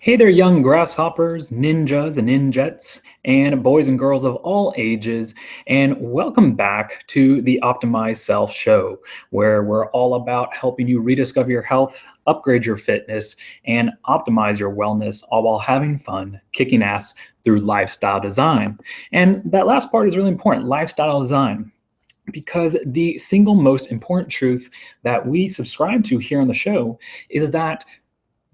Hey there, young grasshoppers, ninjas and ninjettes, and boys and girls of all ages, and welcome back to the Optimized Self Show, where we're all about helping you rediscover your health, upgrade your fitness, and optimize your wellness, all while having fun, kicking ass through lifestyle design. And that last part is really important, lifestyle design. Because the single most important truth that we subscribe to here on the show is that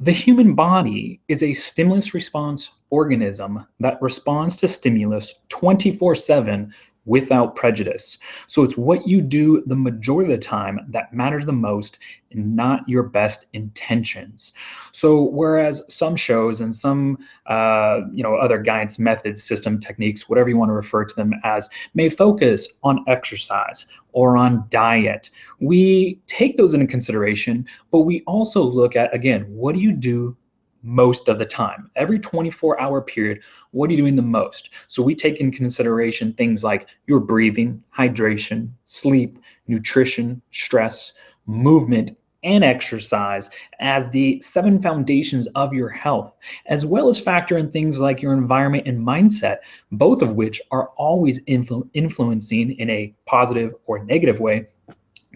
the human body is a stimulus response organism that responds to stimulus 24/7 without prejudice. So it's what you do the majority of the time that matters the most, and not your best intentions. So whereas some shows and some other guidance, methods, system, techniques, whatever you want to refer to them as, may focus on exercise or on diet, we take those into consideration, but we also look at, again, what do you do most of the time? Every 24-hour period, what are you doing the most? So we take in consideration things like your breathing, hydration, sleep, nutrition, stress, movement, and exercise as the 7 foundations of your health, as well as factor in things like your environment and mindset, both of which are always influencing in a positive or negative way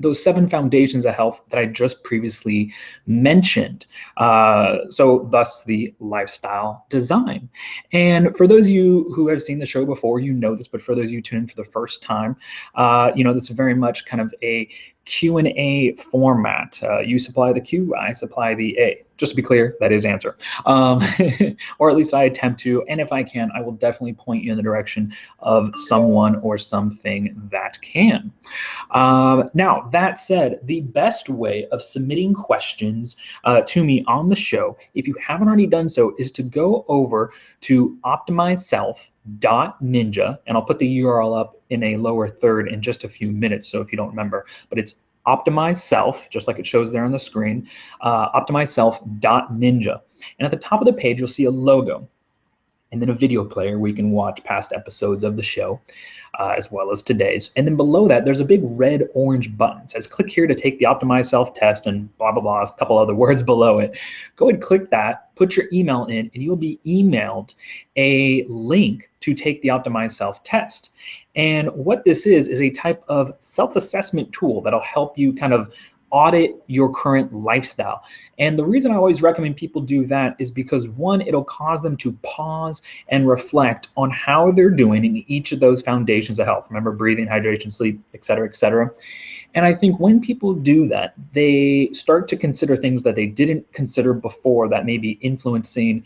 those 7 foundations of health that I just previously mentioned. So thus the lifestyle design. And for those of you who have seen the show before, you know this, but for those of you tuning in for the first time, this is very much kind of a Q&A format. You supply the Q, I supply the A. Just to be clear, that is answer. Or at least I attempt to, and if I can, I will definitely point you in the direction of someone or something that can. Now, that said, the best way of submitting questions to me on the show, if you haven't already done so, is to go over to optimizeself.ninja, and I'll put the URL up in a lower third in just a few minutes, so if you don't remember, but it's optimize self, just like it shows there on the screen, optimizeself.ninja. And at the top of the page, you'll see a logo and then a video player where you can watch past episodes of the show, as well as today's. And then below that, there's a big red-orange button. It says, click here to take the Optimize Self test, and blah, blah, blah, a couple other words below it. Go ahead and click that, put your email in, and you'll be emailed a link to take the Optimize Self test. And what this is a type of self-assessment tool that'll help you kind of audit your current lifestyle. And the reason I always recommend people do that is because, one, it'll cause them to pause and reflect on how they're doing in each of those foundations of health. Remember, breathing, hydration, sleep, et cetera, et cetera. And I think when people do that, they start to consider things that they didn't consider before that may be influencing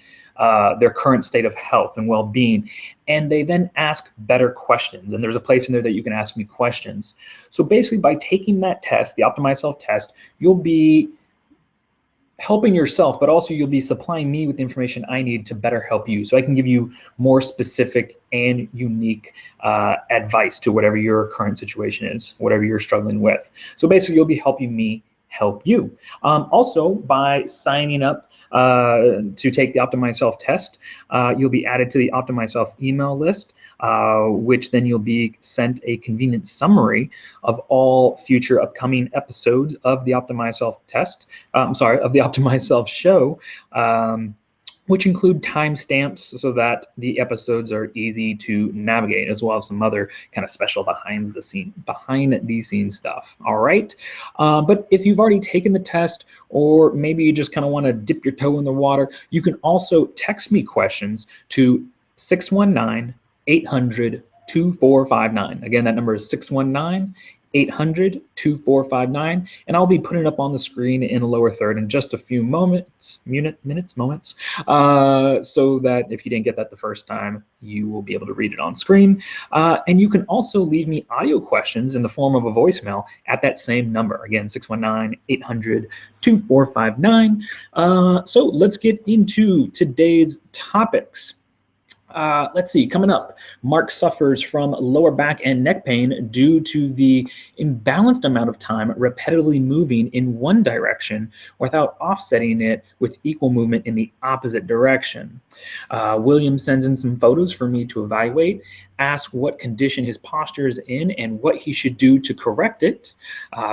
their current state of health and well-being, and they then ask better questions. And there's a place in there that you can ask me questions. So basically, by taking that test, the Optimize Self test, you'll be helping yourself, but also you'll be supplying me with the information I need to better help you, so I can give you more specific and unique advice to whatever your current situation is, whatever you're struggling with. So basically, you'll be helping me help you. Also, by signing up to take the Optimize Self test, you'll be added to the Optimize Self email list, which then you'll be sent a convenient summary of all future upcoming episodes of the Optimize Self test, of the Optimize Self show, which include timestamps so that the episodes are easy to navigate, as well as some other kind of special behind the scenes stuff. All right. But if you've already taken the test, or maybe you just kind of want to dip your toe in the water, you can also text me questions to 619-800-2459. Again, that number is 619-800-2459, and I'll be putting it up on the screen in the lower third in just a few moments, so that if you didn't get that the first time, you will be able to read it on screen. And you can also leave me audio questions in the form of a voicemail at that same number. Again, 619-800-2459. So let's get into today's topics. Let's see, coming up, Mark suffers from lower back and neck pain due to the imbalanced amount of time repetitively moving in one direction without offsetting it with equal movement in the opposite direction. William sends in some photos for me to evaluate, ask what condition his posture is in and what he should do to correct it.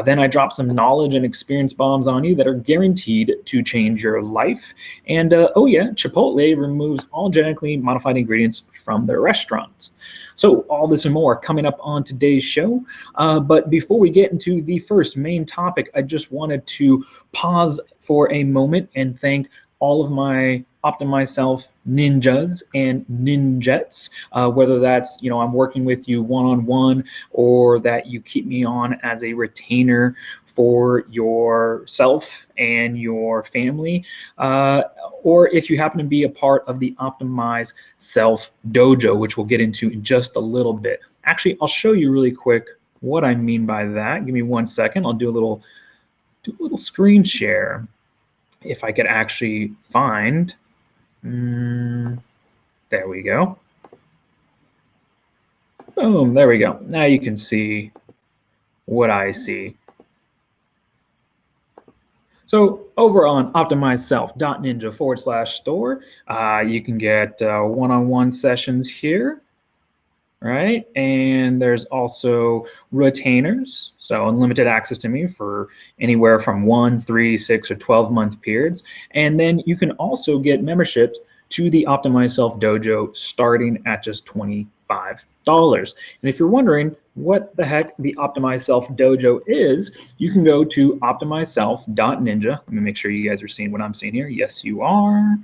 Then I drop some knowledge and experience bombs on you that are guaranteed to change your life. And oh yeah, Chipotle removes all genetically modified ingredients from their restaurants. So all this and more coming up on today's show. But before we get into the first main topic, I just wanted to pause for a moment and thank all of my Optimize Self ninjas and ninjettes, whether that's, I'm working with you one-on-one or that you keep me on as a retainer for yourself and your family, or if you happen to be a part of the Optimize Self Dojo, which we'll get into in just a little bit. Actually, I'll show you really quick what I mean by that. Give me 1 second. I'll do a little screen share if I could actually find. There we go. Boom, there we go. Now you can see what I see. So over on optimizeself.ninja/store, you can get one-on-one sessions here, right? And there's also retainers, so unlimited access to me for anywhere from 1, 3, 6, or 12-month periods. And then you can also get memberships to the Optimize Self Dojo starting at just $25. And if you're wondering what the heck the Optimize Self Dojo is, you can go to optimizeself.ninja. Let me make sure you guys are seeing what I'm seeing here. Yes, you are.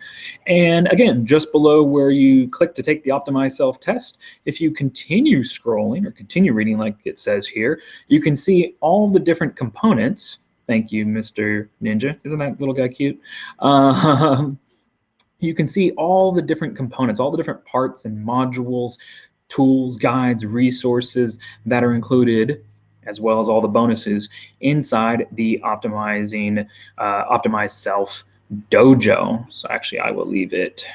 And again, just below where you click to take the Optimize Self test, if you continue scrolling or continue reading like it says here, you can see all the different components. Thank you, Mr. Ninja. Isn't that little guy cute? You can see all the different components, all the different parts and modules, tools, guides, resources that are included, as well as all the bonuses inside the Optimize Self Dojo. So actually, I will leave it.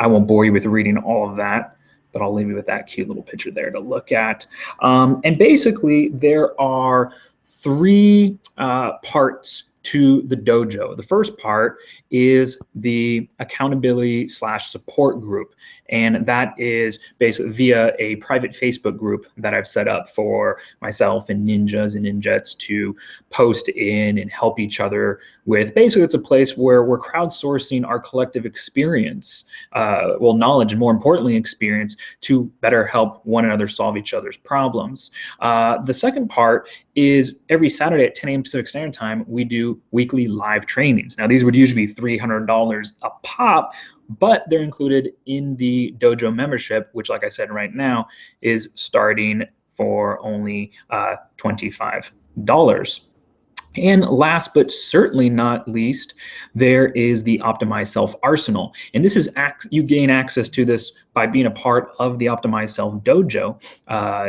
I won't bore you with reading all of that, but I'll leave you with that cute little picture there to look at. And basically, there are 3 parts to the dojo. The first part is the accountability/support group, and that is basically via a private Facebook group that I've set up for myself and ninjas and ninjettes to post in and help each other with. Basically, it's a place where we're crowdsourcing our collective experience, knowledge, and more importantly, experience, to better help one another solve each other's problems. The second part is every Saturday at 10 a.m. Pacific Standard Time, we do weekly live trainings. Now, these would usually be $300 a pop, but they're included in the dojo membership, which, like I said, right now is starting for only $25. And last but certainly not least, there is the Optimize Self Arsenal. And this is you gain access to this by being a part of the Optimize Self Dojo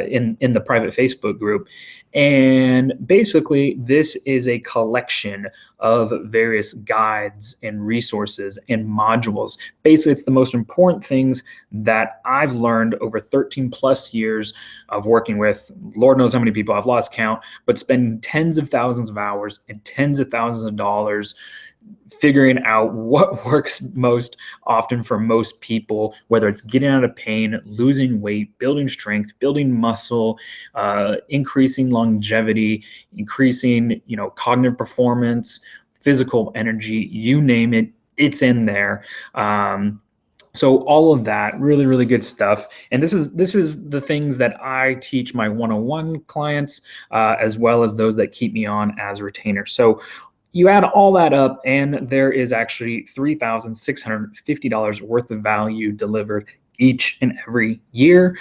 in the private Facebook group. And basically, this is a collection of various guides and resources and modules. Basically, it's the most important things that I've learned over 13 plus years of working with Lord knows how many people. I've lost count, but spending tens of thousands of hours and tens of thousands of dollars figuring out what works most often for most people, whether it's getting out of pain, losing weight, building strength, building muscle, increasing longevity, increasing, cognitive performance, physical energy, you name it, it's in there. So all of that, really, really good stuff. And this is the things that I teach my one-on-one clients, as well as those that keep me on as retainers. So you add all that up, and there is actually $3,650 worth of value delivered each and every year.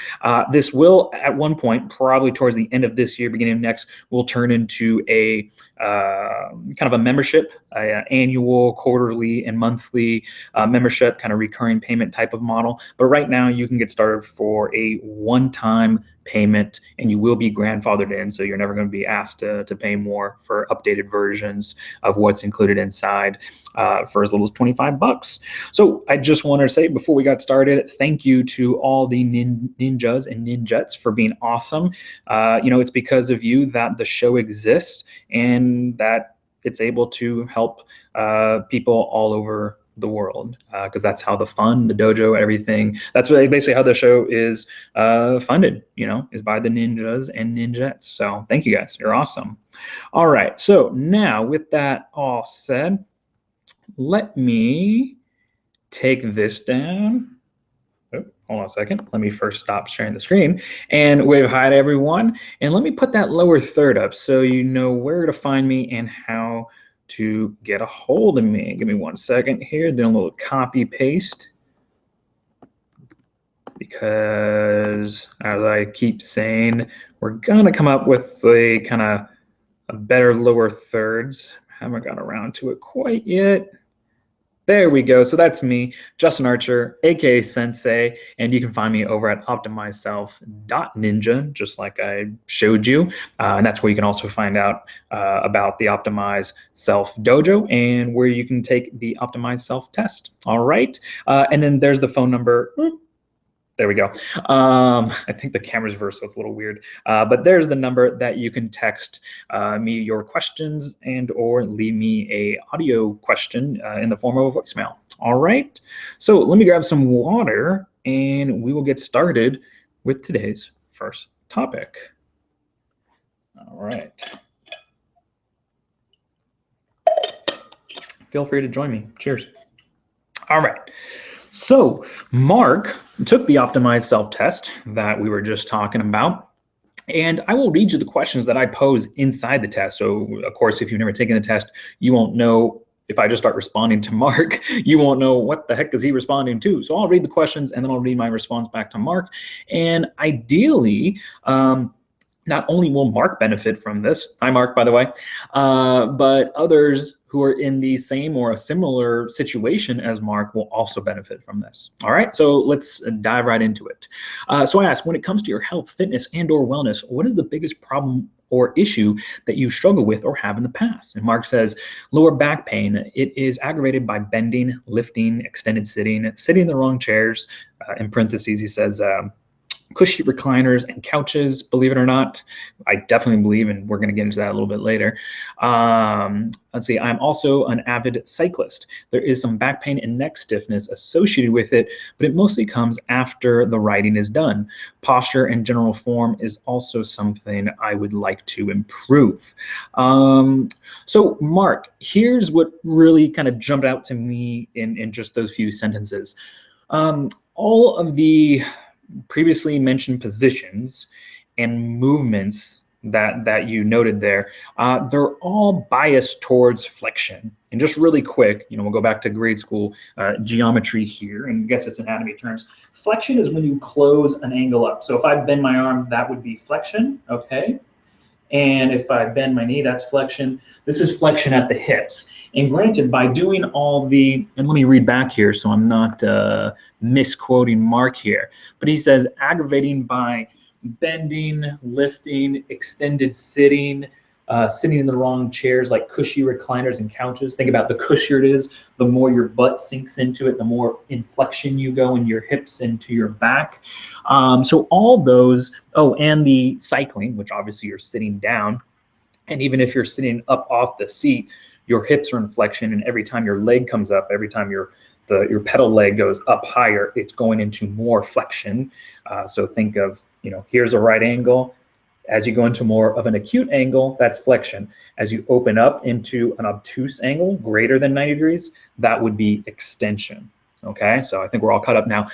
This will, at one point, probably towards the end of this year, beginning of next, will turn into a kind of a membership, annual, quarterly, and monthly membership, kind of recurring payment type of model. But right now, you can get started for a one-time payment, and you will be grandfathered in, so you're never going to be asked to pay more for updated versions of what's included inside for as little as $25. So I just wanted to say before we got started, thank you to all the ninjas and ninjettes for being awesome. It's because of you that the show exists and that it's able to help people all over the world, because that's how the fun, the dojo, everything, that's really basically how the show is funded, is by the ninjas and ninjettes. So thank you guys. You're awesome. All right. So now with that all said, let me take this down. Oh, hold on a second. Let me first stop sharing the screen and wave hi to everyone. And let me put that lower third up so you know where to find me and how to get a hold of me. Give me 1 second here, doing a little copy paste, because as I keep saying, we're gonna come up with a kind of a better lower thirds. Haven't got around to it quite yet. There we go. So that's me, Justin Archer, aka Sensei, and you can find me over at optimizeself.ninja, just like I showed you. And that's where you can also find out about the Optimize Self Dojo and where you can take the Optimize Self test. All right. And then there's the phone number. There we go. I think the camera's reversed, so it's a little weird. But there's the number that you can text me your questions and or leave me a audio question in the form of a voicemail. All right. So let me grab some water and we will get started with today's first topic. All right. Feel free to join me. Cheers. All right. So Mark took the Optimized Self test that we were just talking about, and I will read you the questions that I pose inside the test. So of course, if you've never taken the test, you won't know. If I just start responding to Mark, you won't know what the heck is he responding to. So I'll read the questions and then I'll read my response back to Mark. And ideally, not only will Mark benefit from this, hi Mark, by the way, but others who are in the same or a similar situation as Mark will also benefit from this. All right, so let's dive right into it. So I asked, when it comes to your health, fitness, and or wellness, what is the biggest problem or issue that you struggle with or have in the past? And Mark says, lower back pain. It is aggravated by bending, lifting, extended sitting, sitting in the wrong chairs. In parentheses, he says, cushy recliners and couches, believe it or not. I definitely believe, and we're going to get into that a little bit later. Let's see, I'm also an avid cyclist. There is some back pain and neck stiffness associated with it, but it mostly comes after the riding is done. Posture and general form is also something I would like to improve. So Mark, here's what really kind of jumped out to me in just those few sentences. All of the previously mentioned positions and movements that you noted there, they're all biased towards flexion. And just really quick, we'll go back to grade school geometry here, and I guess it's anatomy terms. Flexion is when you close an angle up. So if I bend my arm, that would be flexion, okay? And if I bend my knee, that's flexion. This is flexion at the hips. And granted, by doing all the, and let me read back here so I'm not misquoting Mark here, but he says aggravating by bending, lifting, extended sitting, sitting in the wrong chairs like cushy recliners and couches. Think about the cushier it is, the more your butt sinks into it, the more inflection you go in your hips into your back. So all those, oh, and the cycling, which obviously you're sitting down. And even if you're sitting up off the seat, your hips are in flexion, and every time your leg comes up, every time your pedal leg goes up higher, it's going into more flexion. So think of, here's a right angle. As you go into more of an acute angle, that's flexion. As you open up into an obtuse angle greater than 90 degrees, that would be extension. Okay, so I think we're all caught up now.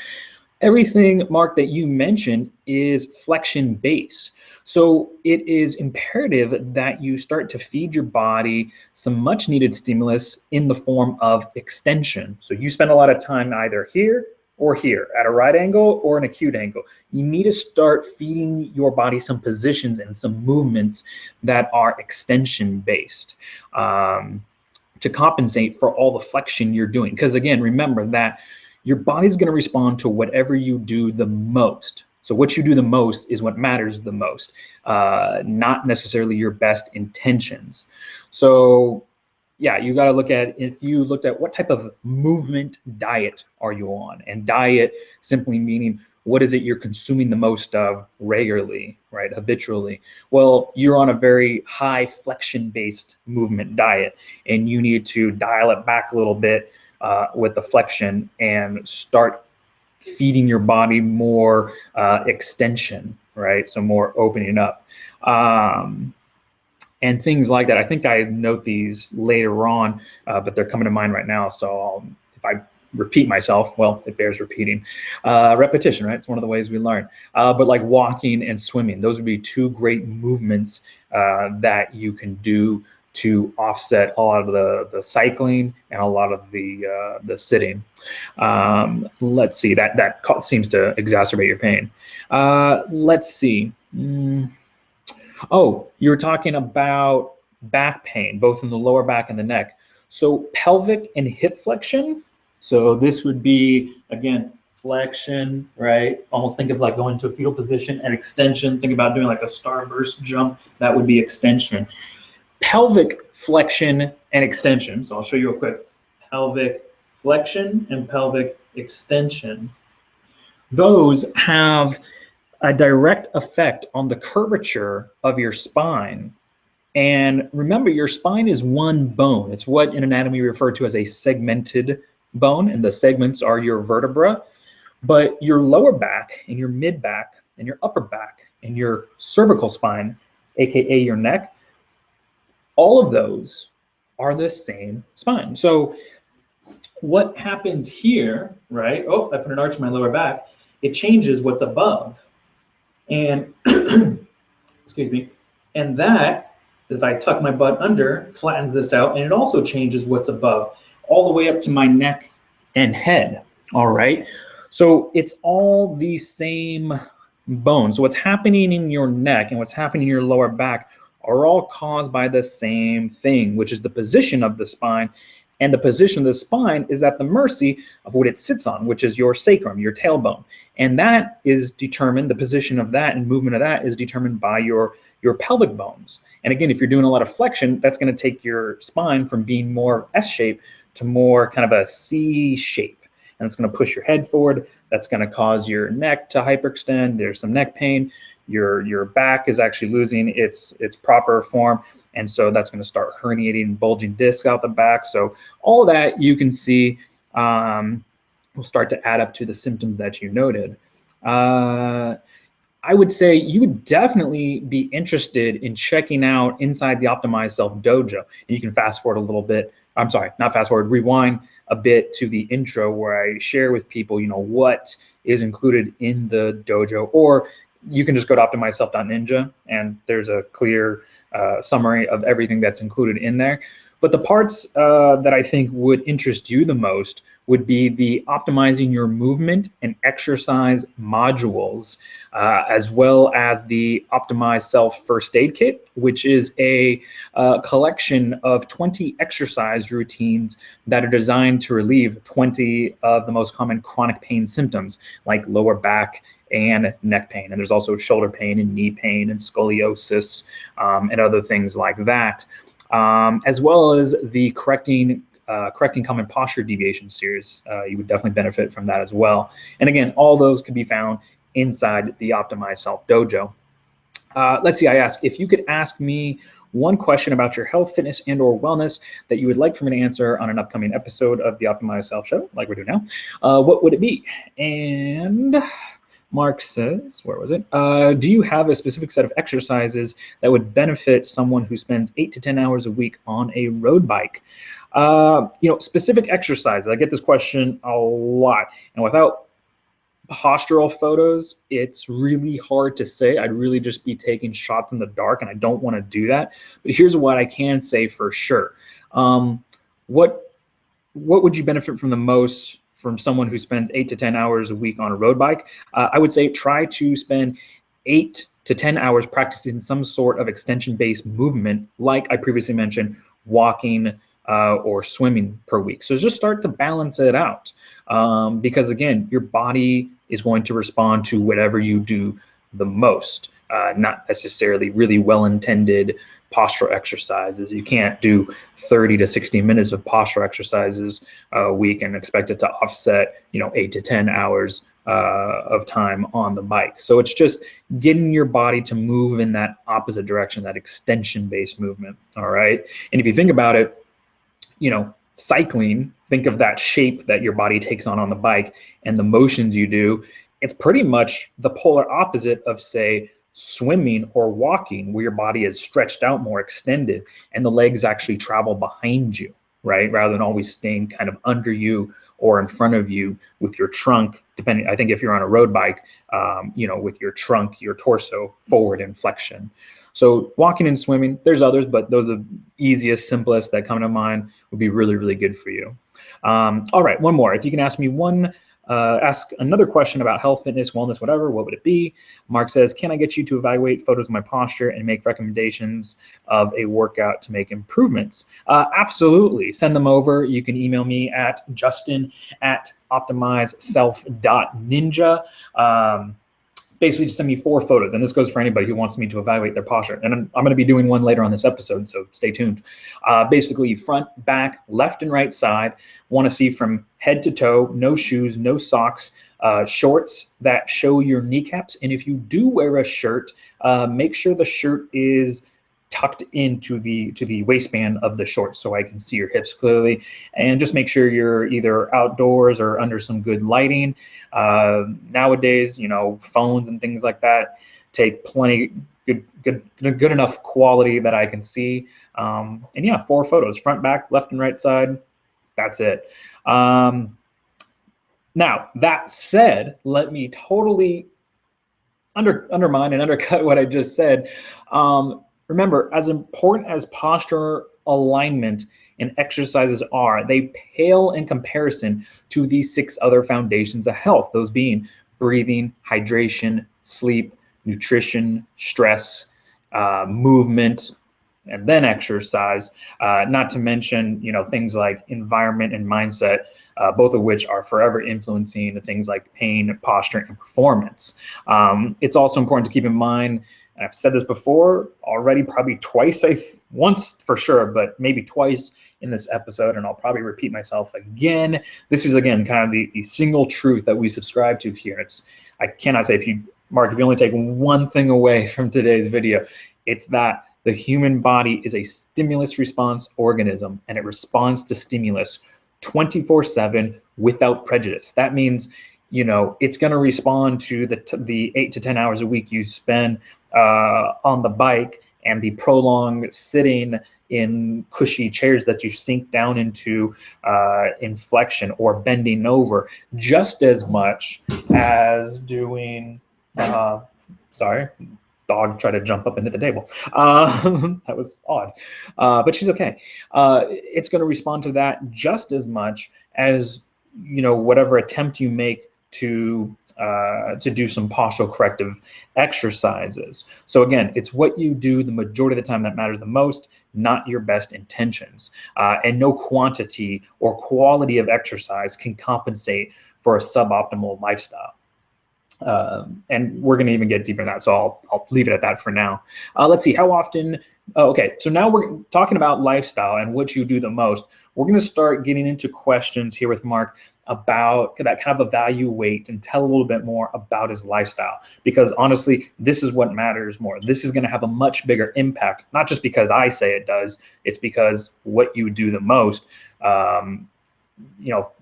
Everything, Mark, that you mentioned is flexion based. So it is imperative that you start to feed your body some much needed stimulus in the form of extension. So you spend a lot of time either here or here, at a right angle or an acute angle. You need to start feeding your body some positions and some movements that are extension based to compensate for all the flexion you're doing. Because again, remember that your body's going to respond to whatever you do the most. So what you do the most is what matters the most, not necessarily your best intentions. So yeah, you got to look at, if you looked at what type of movement diet are you on, and diet simply meaning what is it you're consuming the most of regularly, right, habitually? Well, you're on a very high flexion-based movement diet, and you need to dial it back a little bit with the flexion and start feeding your body more extension, right? So more opening up. And things like that. I think I note these later on, but they're coming to mind right now. So if I repeat myself, well, it bears repeating. Repetition, right? It's one of the ways we learn. But like walking and swimming, those would be two great movements that you can do to offset a lot of the cycling and a lot of the sitting. Let's see, that seems to exacerbate your pain. Let's see. Oh, you were talking about back pain, both in the lower back and the neck. So pelvic and hip flexion. So this would be, again, flexion, right? Almost think of like going to a fetal position, and extension. Think about doing like a starburst jump. That would be extension. Pelvic flexion and extension. So I'll show you real quick. Pelvic flexion and pelvic extension. Those have a direct effect on the curvature of your spine. And remember, your spine is one bone. It's what in anatomy we refer to as a segmented bone, and the segments are your vertebra. But your lower back and your mid back and your upper back and your cervical spine, aka your neck, all of those are the same spine. So what happens here, right? Oh, I put an arch in my lower back. It changes what's above. And excuse me, and that, if I tuck my butt under, flattens this out, and it also changes what's above, all the way up to my neck and head. All right, so it's all the same bones. So what's happening in your neck and what's happening in your lower back are all caused by the same thing, which is the position of the spine. And the position of the spine is at the mercy of what it sits on, which is your sacrum, your tailbone. And that is determined, the position of that and movement of that is determined by your pelvic bones. And again, if you're doing a lot of flexion, that's going to take your spine from being more S shape to more kind of a C shape. And it's going to push your head forward. That's going to cause your neck to hyperextend. There's some neck pain. Your back is actually losing its proper form. And so that's going to start herniating, bulging discs out the back. So all that you can see will start to add up to the symptoms that you noted. I would say you would definitely be interested in checking out inside the Optimize Self Dojo. And you can fast forward a little bit. I'm sorry, not fast forward, rewind a bit to the intro where I share with people, what is included in the dojo, or you can just go to optimizeself.ninja and there's a clear summary of everything that's included in there. But the parts that I think would interest you the most would be the optimizing your movement and exercise modules, as well as the Optimize Self First Aid Kit, which is a collection of 20 exercise routines that are designed to relieve 20 of the most common chronic pain symptoms, like lower back and neck pain. And there's also shoulder pain and knee pain and scoliosis and other things like that. As well as the correcting common posture deviation series. You would definitely benefit from that as well. And again, all those can be found inside the Optimize Self Dojo. Let's see, I asked if you could ask me one question about your health, fitness, and or wellness that you would like for me to answer on an upcoming episode of the Optimize Self Show, like we're doing now, what would it be? And Mark says, where was it? Do you have a specific set of exercises that would benefit someone who spends 8 to 10 hours a week on a road bike? Specific exercises. I get this question a lot. And without postural photos, it's really hard to say. I'd really just be taking shots in the dark, and I don't want to do that. But here's what I can say for sure. What would you benefit from the most from someone who spends 8 to 10 hours a week on a road bike? I would say try to spend 8 to 10 hours practicing some sort of extension-based movement, like I previously mentioned, walking or swimming per week. So just start to balance it out, because again, your body is going to respond to whatever you do the most, not necessarily really well-intended postural exercises. You can't do 30 to 60 minutes of postural exercises a week and expect it to offset, 8 to 10 hours of time on the bike. So it's just getting your body to move in that opposite direction, that extension-based movement. All right. And if you think about it, cycling, think of that shape that your body takes on the bike and the motions you do. It's pretty much the polar opposite of, say, swimming or walking, where your body is stretched out more, extended, and the legs actually travel behind you, right? Rather than always staying kind of under you or in front of you with your trunk, depending, I think if you're on a road bike, with your trunk, your torso forward in flexion. So walking and swimming, there's others, but those are the easiest, simplest that come to mind, would be really, really good for you. All right, one more. If you can ask me ask another question about health, fitness, wellness, whatever, what would it be? Mark says, can I get you to evaluate photos of my posture and make recommendations of a workout to make improvements? Absolutely. Send them over. You can email me at justin@optimizeself.ninja. Basically just send me 4 photos, and this goes for anybody who wants me to evaluate their posture, and I'm going to be doing one later on this episode, so stay tuned. Basically front, back, left and right side. Want to see from head to toe, no shoes, no socks, shorts that show your kneecaps, and if you do wear a shirt, make sure the shirt is tucked into the waistband of the shorts so I can see your hips clearly, and just make sure you're either outdoors or under some good lighting. Nowadays, phones and things like that take plenty good enough quality that I can see. And yeah, 4 photos, front, back, left and right side. That's it. Now, that said, let me totally undermine and undercut what I just said. Remember, as important as posture alignment and exercises are, they pale in comparison to these 6 other foundations of health, those being breathing, hydration, sleep, nutrition, stress, movement, and then exercise, not to mention, things like environment and mindset, both of which are forever influencing things like pain, posture, and performance. It's also important to keep in mind, and I've said this before already, probably twice, once for sure, but maybe twice in this episode, and I'll probably repeat myself again. This is, again, kind of the single truth that we subscribe to here. I cannot say, Mark, if you only take one thing away from today's video, it's that the human body is a stimulus response organism, and it responds to stimulus 24/7 without prejudice. That means, it's going to respond to the 8 to 10 hours a week you spend on the bike and the prolonged sitting in cushy chairs that you sink down into in flexion or bending over, just as much as doing, sorry, dog tried to jump up into the table. That was odd, but she's okay. It's going to respond to that just as much as, whatever attempt you make to do some postural corrective exercises. So again, it's what you do the majority of the time that matters the most, not your best intentions. And no quantity or quality of exercise can compensate for a suboptimal lifestyle. And we're going to even get deeper in that, so I'll leave it at that for now. Let's see, how often? Okay, so now we're talking about lifestyle and what you do the most. We're going to start getting into questions here with Mark about that kind of evaluate and tell a little bit more about his lifestyle, because honestly, this is what matters more. This is going to have a much bigger impact, not just because I say it does, it's because what you do the most, the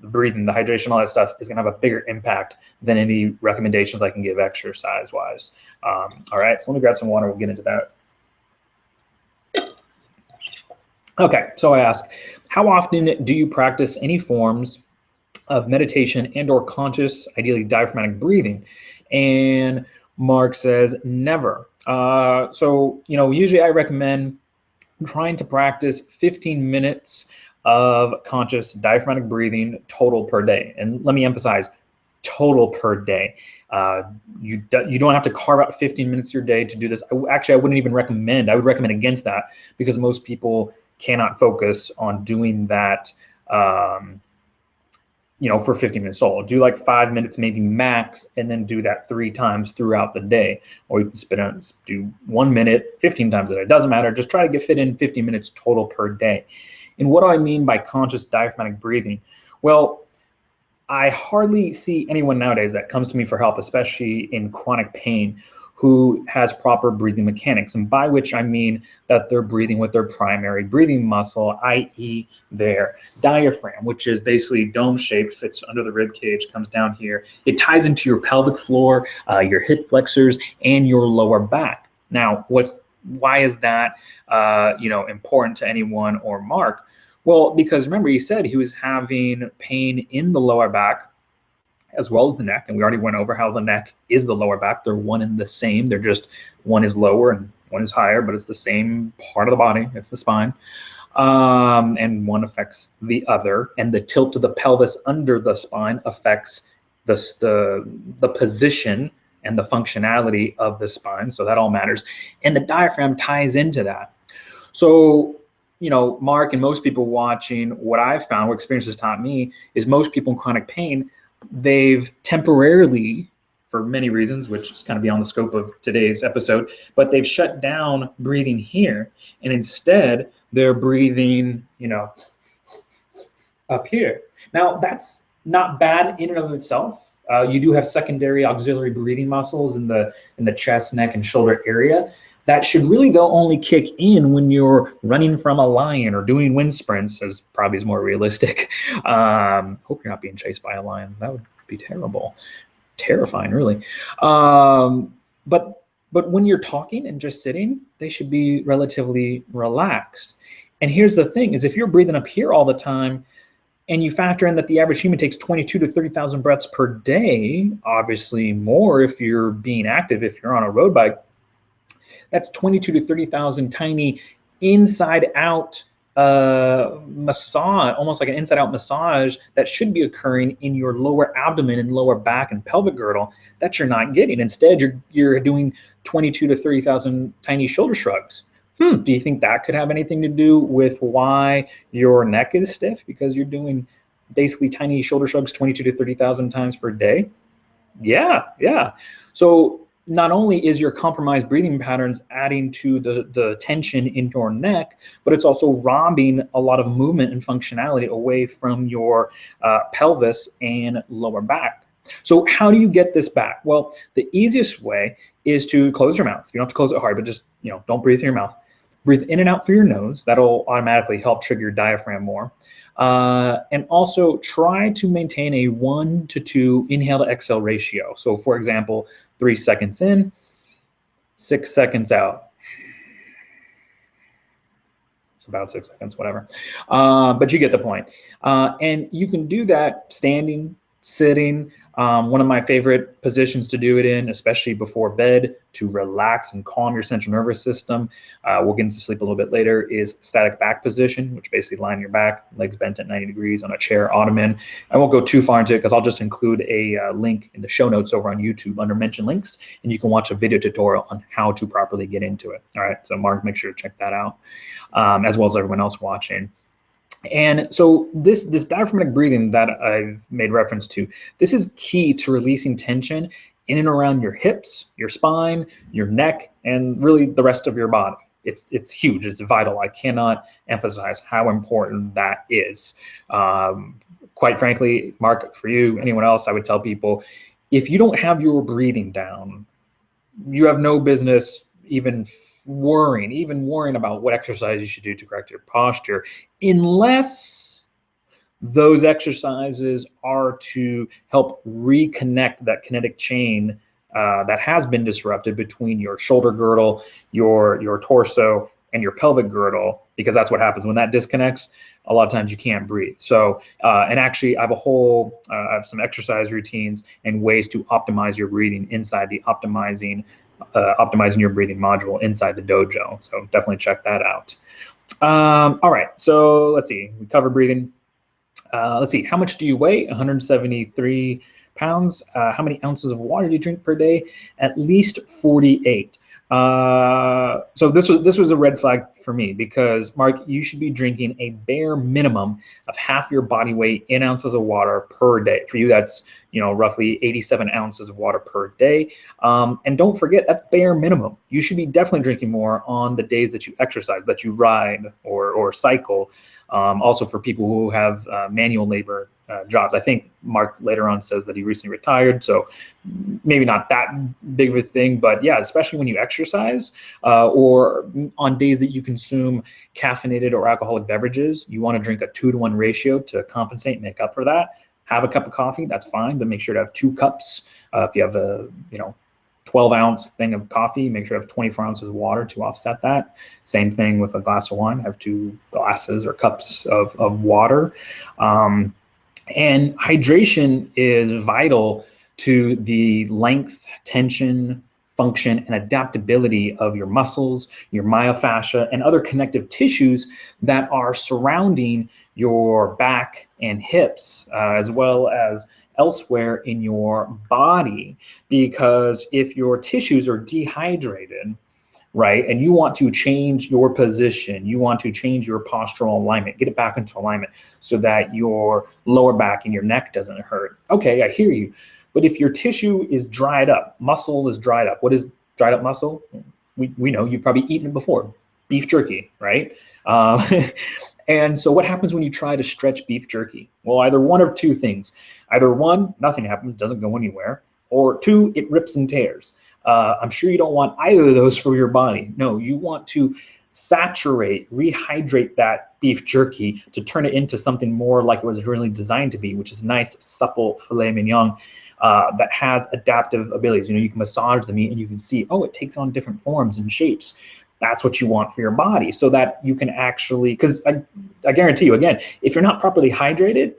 breathing, the hydration, all that stuff is going to have a bigger impact than any recommendations I can give exercise wise. All right, so let me grab some water. We'll get into that. Okay, so I ask, how often do you practice any forms of meditation and or conscious, ideally diaphragmatic breathing? And Mark says never. So usually I recommend trying to practice 15 minutes of conscious diaphragmatic breathing total per day. And let me emphasize, total per day. You don't have to carve out 15 minutes of your day to do this. Actually, I wouldn't even recommend. I would recommend against that, because most people cannot focus on doing that for 15 minutes. So do like 5 minutes, maybe max, and then do that 3 times throughout the day. Or you can do 1 minute, 15 times a day. It doesn't matter. Just try to fit in 15 minutes total per day. And what do I mean by conscious diaphragmatic breathing? Well, I hardly see anyone nowadays that comes to me for help, especially in chronic pain, who has proper breathing mechanics. And by which I mean that they're breathing with their primary breathing muscle, i.e., their diaphragm, which is basically dome shaped, fits under the rib cage, comes down here. It ties into your pelvic floor, your hip flexors, and your lower back. Now, why is that important to anyone or Mark? Well, because remember, he said he was having pain in the lower back as well as the neck. And we already went over how the neck is the lower back. They're one and the same. They're just one is lower and one is higher, but it's the same part of the body. It's the spine. And one affects the other. And the tilt of the pelvis under the spine affects the position and the functionality of the spine. So that all matters. And the diaphragm ties into that. So, Mark and most people watching, what I've found, what experience has taught me, is most people in chronic pain, they've temporarily, for many reasons, which is kind of beyond the scope of today's episode, but they've shut down breathing here, and instead they're breathing, up here. Now, that's not bad in and of itself. You do have secondary auxiliary breathing muscles in the chest, neck, and shoulder area. That should really, though, only kick in when you're running from a lion or doing wind sprints, as probably is more realistic. Hope you're not being chased by a lion. That would be terrible. Terrifying, really. But when you're talking and just sitting, they should be relatively relaxed. And here's the thing, is if you're breathing up here all the time, and you factor in that the average human takes 22 to 30,000 breaths per day, obviously more if you're being active, if you're on a road bike, that's 22 to 30,000 tiny inside-out massage, almost like an inside-out massage that should be occurring in your lower abdomen and lower back and pelvic girdle that you're not getting. Instead, you're doing 22 to 30,000 tiny shoulder shrugs. Do you think that could have anything to do with why your neck is stiff? Because you're doing basically tiny shoulder shrugs 22 to 30,000 times per day? Yeah. So not only is your compromised breathing patterns adding to the tension in your neck, but it's also robbing a lot of movement and functionality away from your pelvis and lower back. So how do you get this back? Well, the easiest way is to close your mouth. You don't have to close it hard, but just don't breathe through your mouth. Breathe in and out through your nose. That'll automatically help trigger your diaphragm more. And also try to maintain a 1 to 2 inhale to exhale ratio. So for example, 3 seconds in, 6 seconds out. It's about 6 seconds, whatever. But you get the point. And you can do that standing, sitting. One of my favorite positions to do it in, especially before bed, to relax and calm your central nervous system. We'll get into sleep a little bit later, is static back position, which basically lie on your back, legs bent at 90 degrees on a chair, ottoman. I won't go too far into it because I'll just include a link in the show notes over on YouTube under mention links, and you can watch a video tutorial on how to properly get into it. All right, so Mark, make sure to check that out, as well as everyone else watching. And so this diaphragmatic breathing that I've made reference to, this is key to releasing tension in and around your hips, your spine, your neck, and really the rest of your body. It's huge. It's vital. I cannot emphasize how important that is. Quite frankly, Mark, for you, anyone else, I would tell people, if you don't have your breathing down, you have no business even worrying about what exercise you should do to correct your posture, unless those exercises are to help reconnect that kinetic chain that has been disrupted between your shoulder girdle, your torso, and your pelvic girdle, because that's what happens when that disconnects. A lot of times you can't breathe. So, and actually I have some exercise routines and ways to optimize your breathing inside the optimizing your breathing module inside the dojo. So definitely check that out. All right, so let's see, we covered breathing. Let's see, how much do you weigh? 173 pounds. How many ounces of water do you drink per day? At least 48. So this was a red flag for me, because Mark, you should be drinking a bare minimum of half your body weight in ounces of water per day. For you, that's roughly 87 ounces of water per day. And don't forget, that's bare minimum. You should be definitely drinking more on the days that you exercise, that you ride or cycle. Also for people who have manual labor jobs. I think Mark later on says that he recently retired, so maybe not that big of a thing, but yeah, especially when you exercise or on days that you consume caffeinated or alcoholic beverages, you want to drink a 2-to-1 ratio to compensate and make up for that. Have a cup of coffee, that's fine, but make sure to have 2 cups. If you have a 12-ounce thing of coffee, make sure to have 24 ounces of water to offset that. Same thing with a glass of wine, have 2 glasses or cups of water. And hydration is vital to the length, tension, function, and adaptability of your muscles, your myofascia, and other connective tissues that are surrounding your back and hips, as well as elsewhere in your body. Because if your tissues are dehydrated, right, and you want to change your position, you want to change your postural alignment, get it back into alignment so that your lower back and your neck doesn't hurt. Okay, I hear you. But if your tissue is dried up, muscle is dried up. What is dried up muscle? We know you've probably eaten it before. Beef jerky, right? And so what happens when you try to stretch beef jerky? Well, either one of 2 things. Either 1, nothing happens, doesn't go anywhere, or 2, it rips and tears. I'm sure you don't want either of those for your body. No, you want to saturate, rehydrate that beef jerky to turn it into something more like it was originally designed to be, which is nice, supple filet mignon that has adaptive abilities. You can massage the meat and you can see, oh, it takes on different forms and shapes. That's what you want for your body so that you can actually, because I guarantee you, again, if you're not properly hydrated,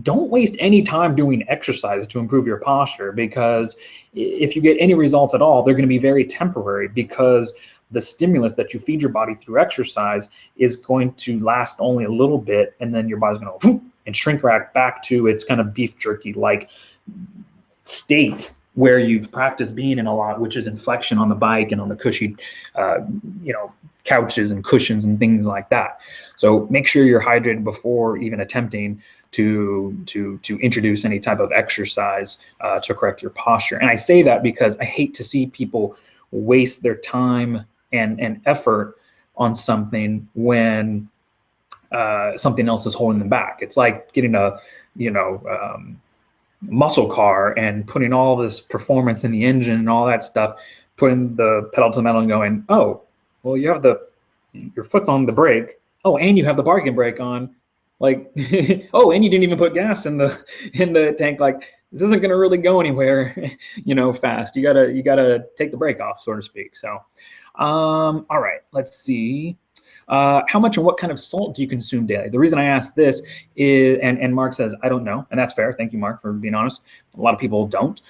don't waste any time doing exercise to improve your posture, because if you get any results at all, they're going to be very temporary, because the stimulus that you feed your body through exercise is going to last only a little bit, and then your body's going to and shrink back to its kind of beef jerky like state where you've practiced being in a lot, which is in flexion on the bike and on the cushy couches and cushions and things like that. So make sure you're hydrated before even attempting to introduce any type of exercise to correct your posture. And I say that because I hate to see people waste their time and effort on something when something else is holding them back. It's like getting a muscle car and putting all this performance in the engine and all that stuff, putting the pedal to the metal and going, oh, well, you have your foot's on the brake. Oh, and you have the parking brake on. Like, oh, and you didn't even put gas in the tank. Like, this isn't going to really go anywhere, fast. You gotta take the brake off, so to speak. So, all right, let's see. How much and what kind of salt do you consume daily? The reason I asked this is, and Mark says, I don't know, and that's fair. Thank you, Mark, for being honest. A lot of people don't,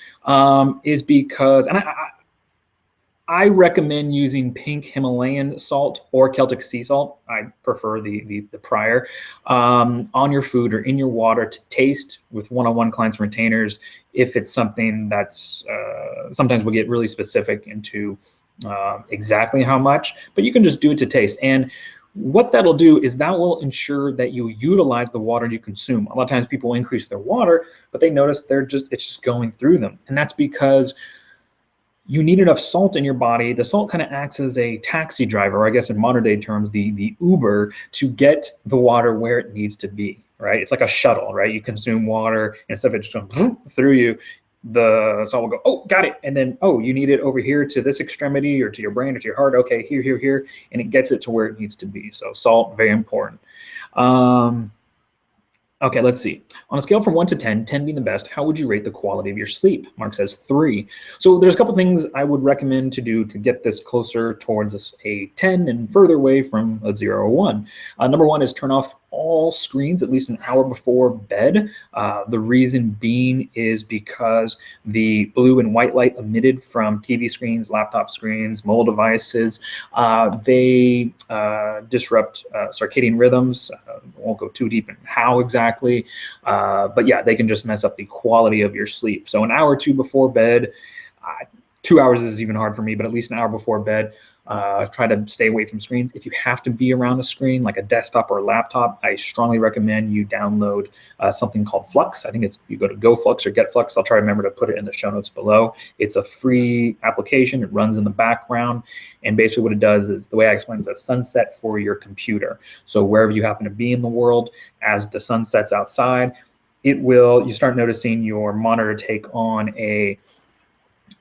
is because, and I recommend using pink Himalayan salt or Celtic sea salt. I prefer the prior on your food or in your water to taste with one-on-one clients and retainers. If it's something that's, sometimes we'll get really specific into exactly how much, but you can just do it to taste. And what that'll do is that will ensure that you utilize the water you consume. A lot of times people increase their water, but they notice it's just going through them. And that's because you need enough salt in your body. The salt kind of acts as a taxi driver, or I guess in modern day terms, the Uber, to get the water where it needs to be, right? It's like a shuttle, right? You consume water, and instead of it just going through you, the salt will go, oh, got it. And then, oh, you need it over here to this extremity or to your brain or to your heart. Okay, here. And it gets it to where it needs to be. So salt, very important. Okay, let's see. On a scale from 1 to 10, 10 being the best, how would you rate the quality of your sleep? Mark says 3. So there's a couple things I would recommend to do to get this closer towards a 10 and further away from a 0 or 1. Number 1 is turn off all screens at least an hour before bed. The reason being is because the blue and white light emitted from TV screens, laptop screens, mobile devices, they disrupt circadian rhythms. Won't go too deep in how exactly, but yeah, they can just mess up the quality of your sleep. So an hour or two before bed, 2 hours is even hard for me, but at least an hour before bed, Try to stay away from screens. If you have to be around a screen, like a desktop or a laptop, I strongly recommend you download something called Flux. I think it's, you go to GoFlux or GetFlux. I'll try to remember to put it in the show notes below. It's a free application. It runs in the background. And basically what it does is, the way I explain it, is a sunset for your computer. So wherever you happen to be in the world, as the sun sets outside, you start noticing your monitor take on a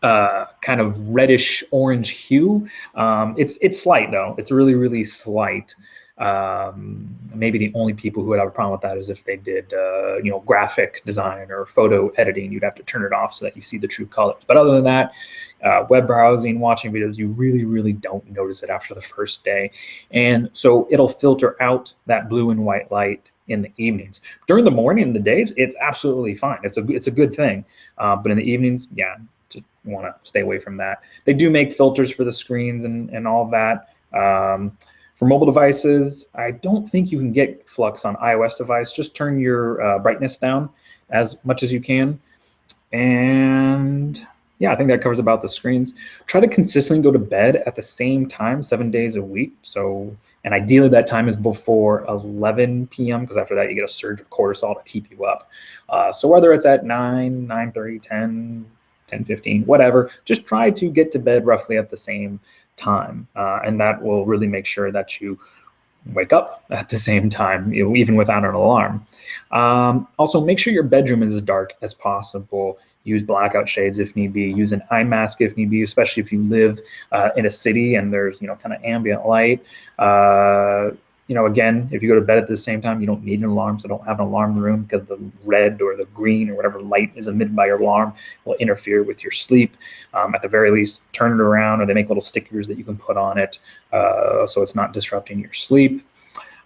kind of reddish orange hue. It's slight though. It's really, really slight. Maybe the only people who would have a problem with that is if they did, graphic design or photo editing. You'd have to turn it off so that you see the true colors. But other than that, web browsing, watching videos, you really, really don't notice it after the first day. And so it'll filter out that blue and white light in the evenings. During the morning and the days, it's absolutely fine. It's a good thing. But in the evenings, yeah, just want to stay away from that. They do make filters for the screens and all that. For mobile devices, I don't think you can get Flux on iOS device. Just turn your brightness down as much as you can. And yeah, I think that covers about the screens. Try to consistently go to bed at the same time, 7 days a week. So, and ideally that time is before 11 p.m. because after that you get a surge of cortisol to keep you up. So whether it's at 9, 9:30, 10, 10:15, whatever, just try to get to bed roughly at the same time. And that will really make sure that you wake up at the same time, even without an alarm. Also, make sure your bedroom is as dark as possible. Use blackout shades if need be. Use an eye mask if need be, especially if you live in a city and there's kind of ambient light. Again, if you go to bed at the same time, you don't need an alarm, so don't have an alarm in the room, because the red or the green or whatever light is emitted by your alarm will interfere with your sleep. At the very least, turn it around, or they make little stickers that you can put on it so it's not disrupting your sleep.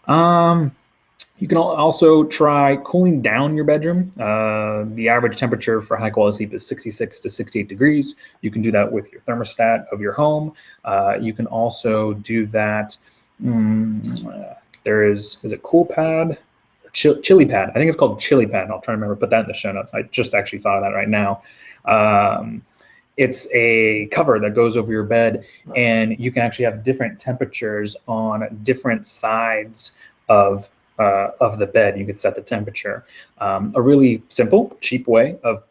You can also try cooling down your bedroom. The average temperature for high quality sleep is 66 to 68 degrees. You can do that with your thermostat of your home. You can also do that. Is it Cool Pad? Chili Pad. I think it's called Chili Pad. I'll try to remember to put that in the show notes. I just actually thought of that right now. It's a cover that goes over your bed, and you can actually have different temperatures on different sides of the bed. You can set the temperature. A really simple, cheap way of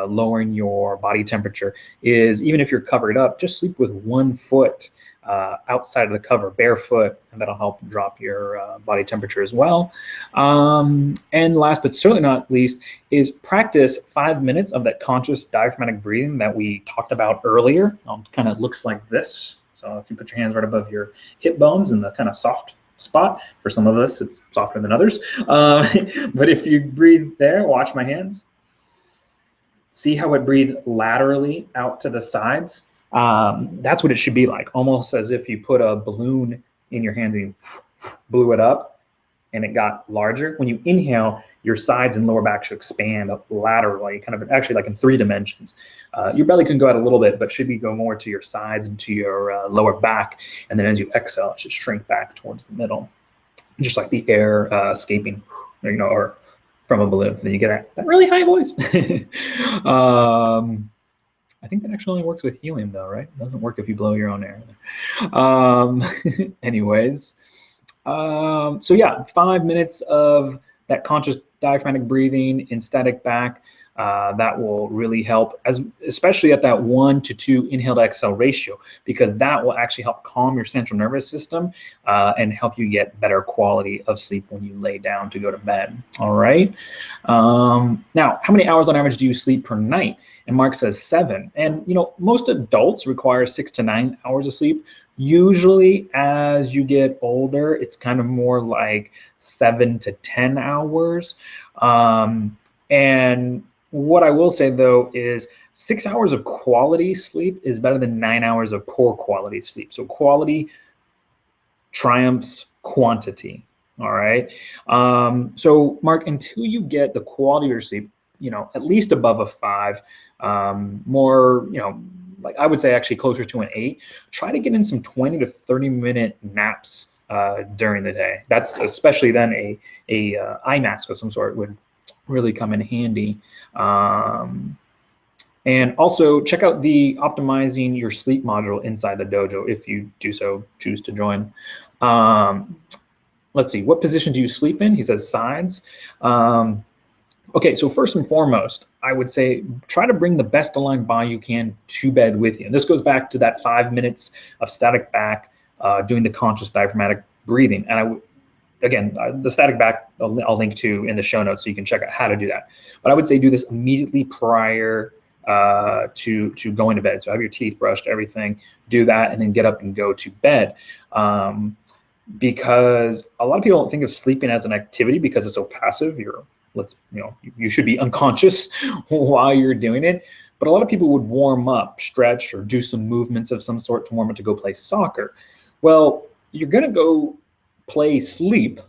lowering your body temperature is, even if you're covered up, just sleep with 1 foot outside of the cover, barefoot, and that'll help drop your body temperature as well. And last but certainly not least is practice 5 minutes of that conscious diaphragmatic breathing that we talked about earlier. Kind of looks like this. So if you put your hands right above your hip bones in the kind of soft spot, for some of us it's softer than others, but if you breathe there, watch my hands. See how it breathes laterally out to the sides? That's what it should be like, almost as if you put a balloon in your hands and you blew it up and it got larger. When you inhale, your sides and lower back should expand laterally, kind of actually like in 3 dimensions. Your belly can go out a little bit, but should be go more to your sides and to your lower back. And then as you exhale, it should shrink back towards the middle, just like the air escaping, or from a balloon. Then you get that really high voice. I think that actually only works with helium though, right? It doesn't work if you blow your own air. Anyways, so yeah, 5 minutes of that conscious diaphragmatic breathing in static back. That will really help, especially at that 1 to 2 inhale to exhale ratio, because that will actually help calm your central nervous system and help you get better quality of sleep when you lay down to go to bed. All right. Now, how many hours on average do you sleep per night? And Mark says 7. And most adults require 6 to 9 hours of sleep. Usually, as you get older, it's kind of more like 7 to 10 hours. And what I will say though is 6 hours of quality sleep is better than 9 hours of poor quality sleep. So quality triumphs quantity. All right. So Mark, until you get the quality of your sleep, at least above a 5, more, like I would say actually closer to an 8, try to get in some 20 to 30-minute naps during the day. That's especially then a eye mask of some sort would really come in handy. And also check out the optimizing your sleep module inside the dojo if you do so choose to join. Let's see, what position do you sleep in? He says sides. Okay, so first and foremost, I would say try to bring the best aligned body you can to bed with you. And this goes back to that 5 minutes of static back, doing the conscious diaphragmatic breathing. And again, the static back I'll link to in the show notes so you can check out how to do that. But I would say do this immediately prior to going to bed. So have your teeth brushed, everything, do that, and then get up and go to bed. Because a lot of people don't think of sleeping as an activity because it's so passive. You should be unconscious while you're doing it. But a lot of people would warm up, stretch, or do some movements of some sort to warm up to go play soccer. Well, you're gonna go play sleep,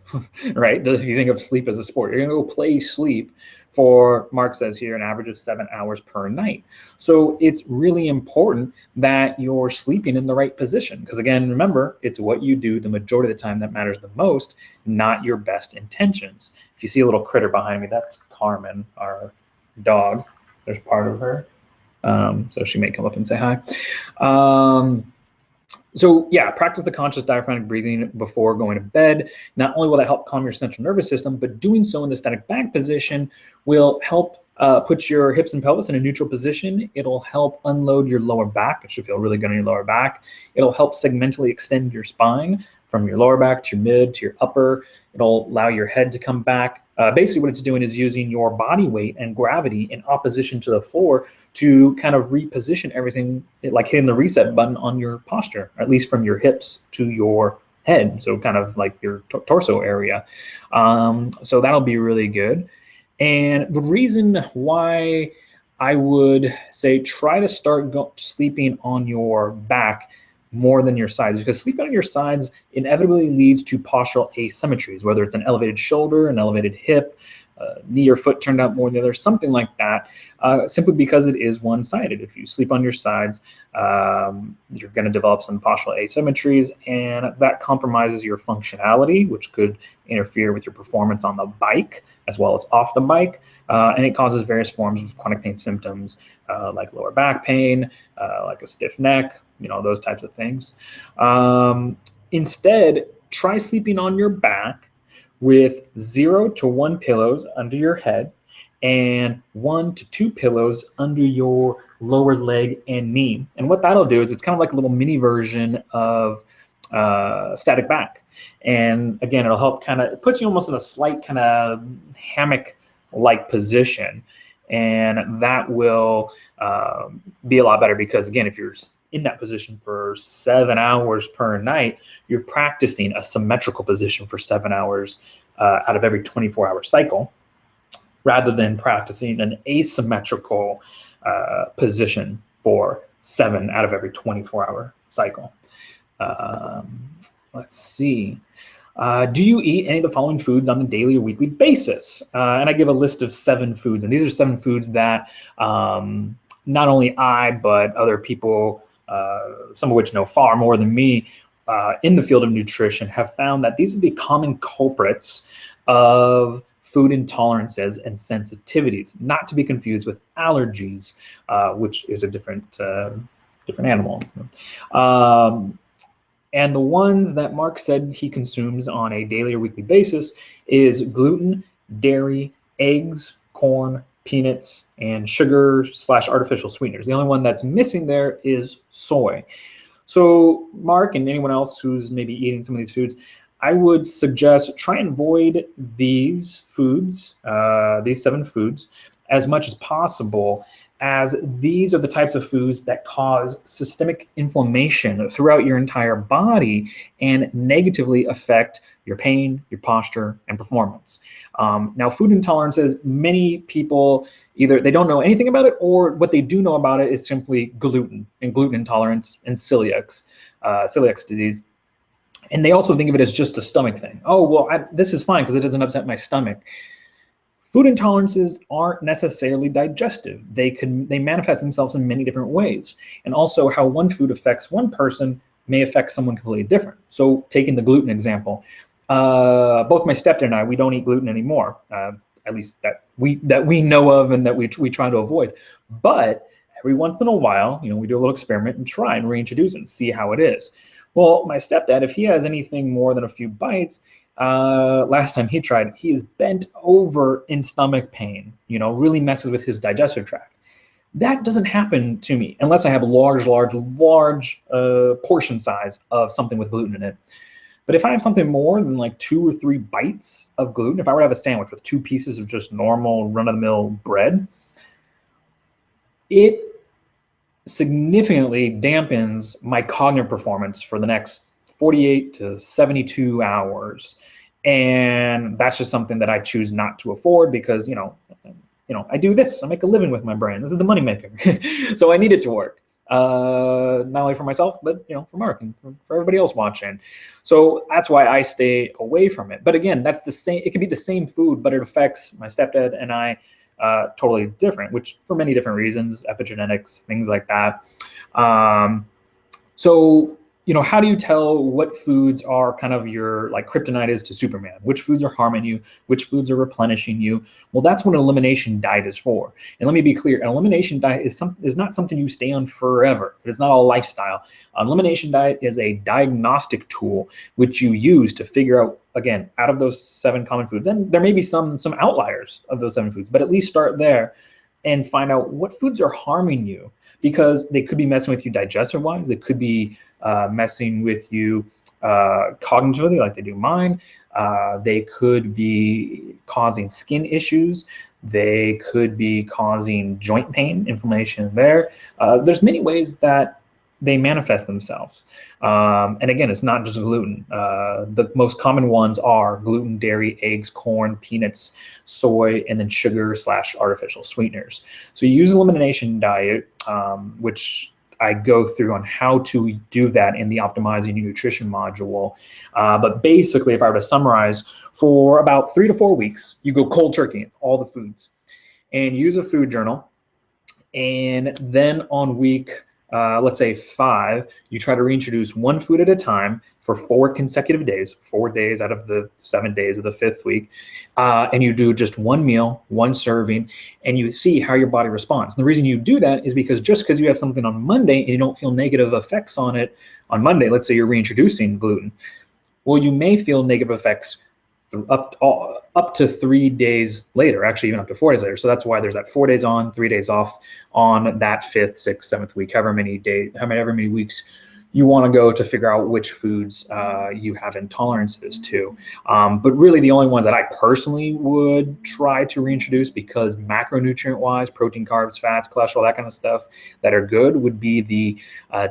right? If you think of sleep as a sport, you're gonna go play sleep for, Mark says here, an average of 7 hours per night. So it's really important that you're sleeping in the right position. Because again, remember, it's what you do the majority of the time that matters the most, not your best intentions. If you see a little critter behind me, that's Carmen, our dog. There's part of her. So she may come up and say hi. So yeah, practice the conscious diaphragmatic breathing before going to bed. Not only will that help calm your central nervous system, but doing so in the static back position will help put your hips and pelvis in a neutral position. It'll help unload your lower back. It should feel really good on your lower back. It'll help segmentally extend your spine from your lower back to your mid to your upper. It'll allow your head to come back. Basically what it's doing is using your body weight and gravity in opposition to the floor to kind of reposition everything, like hitting the reset button on your posture, at least from your hips to your head, so kind of like your torso area. So that'll be really good. And the reason why I would say try to start sleeping on your back more than your sides, because sleeping on your sides inevitably leads to postural asymmetries, whether it's an elevated shoulder, an elevated hip, knee or foot turned out more than the other, something like that, simply because it is one-sided. If you sleep on your sides, you're going to develop some postural asymmetries, and that compromises your functionality, which could interfere with your performance on the bike as well as off the bike, and it causes various forms of chronic pain symptoms like lower back pain, like a stiff neck, those types of things. Instead, try sleeping on your back with 0 to 1 pillows under your head and 1 to 2 pillows under your lower leg and knee. And what that'll do is it's kind of like a little mini version of static back. And again, it'll help it puts you almost in a slight kind of hammock-like position. And that will be a lot better because, again, if you're in that position for 7 hours per night, you're practicing a symmetrical position for 7 hours out of every 24-hour cycle, rather than practicing an asymmetrical position for 7 out of every 24-hour cycle. Let's see. Do you eat any of the following foods on a daily or weekly basis? And I give a list of 7 foods, and these are 7 foods that not only I, but other people, some of which know far more than me in the field of nutrition, have found that these are the common culprits of food intolerances and sensitivities, not to be confused with allergies, which is a different animal. And the ones that Mark said he consumes on a daily or weekly basis is gluten, dairy, eggs, corn, peanuts, and sugar/artificial sweeteners. The only one that's missing there is soy. So Mark and anyone else who's maybe eating some of these foods, I would suggest try and avoid these foods, these 7 foods, as much as possible, as these are the types of foods that cause systemic inflammation throughout your entire body and negatively affect your pain, your posture, and performance. Now, food intolerances, many people either they don't know anything about it, or what they do know about it is simply gluten and gluten intolerance and celiac disease. And they also think of it as just a stomach thing. Oh, well, this is fine because it doesn't upset my stomach. Food intolerances aren't necessarily digestive. They manifest themselves in many different ways. And also how one food affects one person may affect someone completely different. So taking the gluten example, both my stepdad and I, we don't eat gluten anymore, at least that we know of and that we try to avoid. But every once in a while, we do a little experiment and try and reintroduce it and see how it is. Well, my stepdad, if he has anything more than a few bites, last time he tried, he is bent over in stomach pain, really messes with his digestive tract. That doesn't happen to me unless I have a large portion size of something with gluten in it. But if I have something more than like 2 or 3 bites of gluten, if I were to have a sandwich with 2 pieces of just normal run-of-the-mill bread, it significantly dampens my cognitive performance for the next 48 to 72 hours. And that's just something that I choose not to afford because, I do this. I make a living with my brain. This is the moneymaker. So I need it to work. Not only for myself, but for Mark and for everybody else watching. So that's why I stay away from it. But again, that's the same. It can be the same food, but it affects my stepdad and I totally different, which for many different reasons, epigenetics, things like that. So how do you tell what foods are kind of your like kryptonite is to Superman? Which foods are harming you? Which foods are replenishing you? Well, that's what an elimination diet is for. And let me be clear, an elimination diet is not something you stay on forever. It is not a lifestyle. An elimination diet is a diagnostic tool which you use to figure out, again, out of those 7 common foods, and there may be some outliers of those 7 foods, but at least start there and find out what foods are harming you, because they could be messing with you digestive wise. They could be messing with you cognitively, like they do mine. They could be causing skin issues. They could be causing joint pain, inflammation there. There's many ways that they manifest themselves. And again, it's not just gluten. The most common ones are gluten, dairy, eggs, corn, peanuts, soy, and then sugar/artificial sweeteners. So you use elimination diet, which I go through on how to do that in the Optimizing Your Nutrition module. But basically, if I were to summarize, for about 3 to 4 weeks, you go cold turkey in all the foods and use a food journal. And then on week, let's say 5, you try to reintroduce 1 food at a time for 4 consecutive days, 4 days out of the 7 days of the 5th week. And you do just 1 meal, 1 serving, and you see how your body responds. And the reason you do that is because just because you have something on Monday and you don't feel negative effects on it on Monday, let's say you're reintroducing gluten, well, you may feel negative effects up to 3 days later, actually even up to 4 days later. So that's why there's that 4 days on, 3 days off on that 5th, 6th, 7th week, however many weeks you want to go to figure out which foods you have intolerances to. But really the only ones that I personally would try to reintroduce, because macronutrient wise, protein, carbs, fats, cholesterol, that kind of stuff that are good, would be the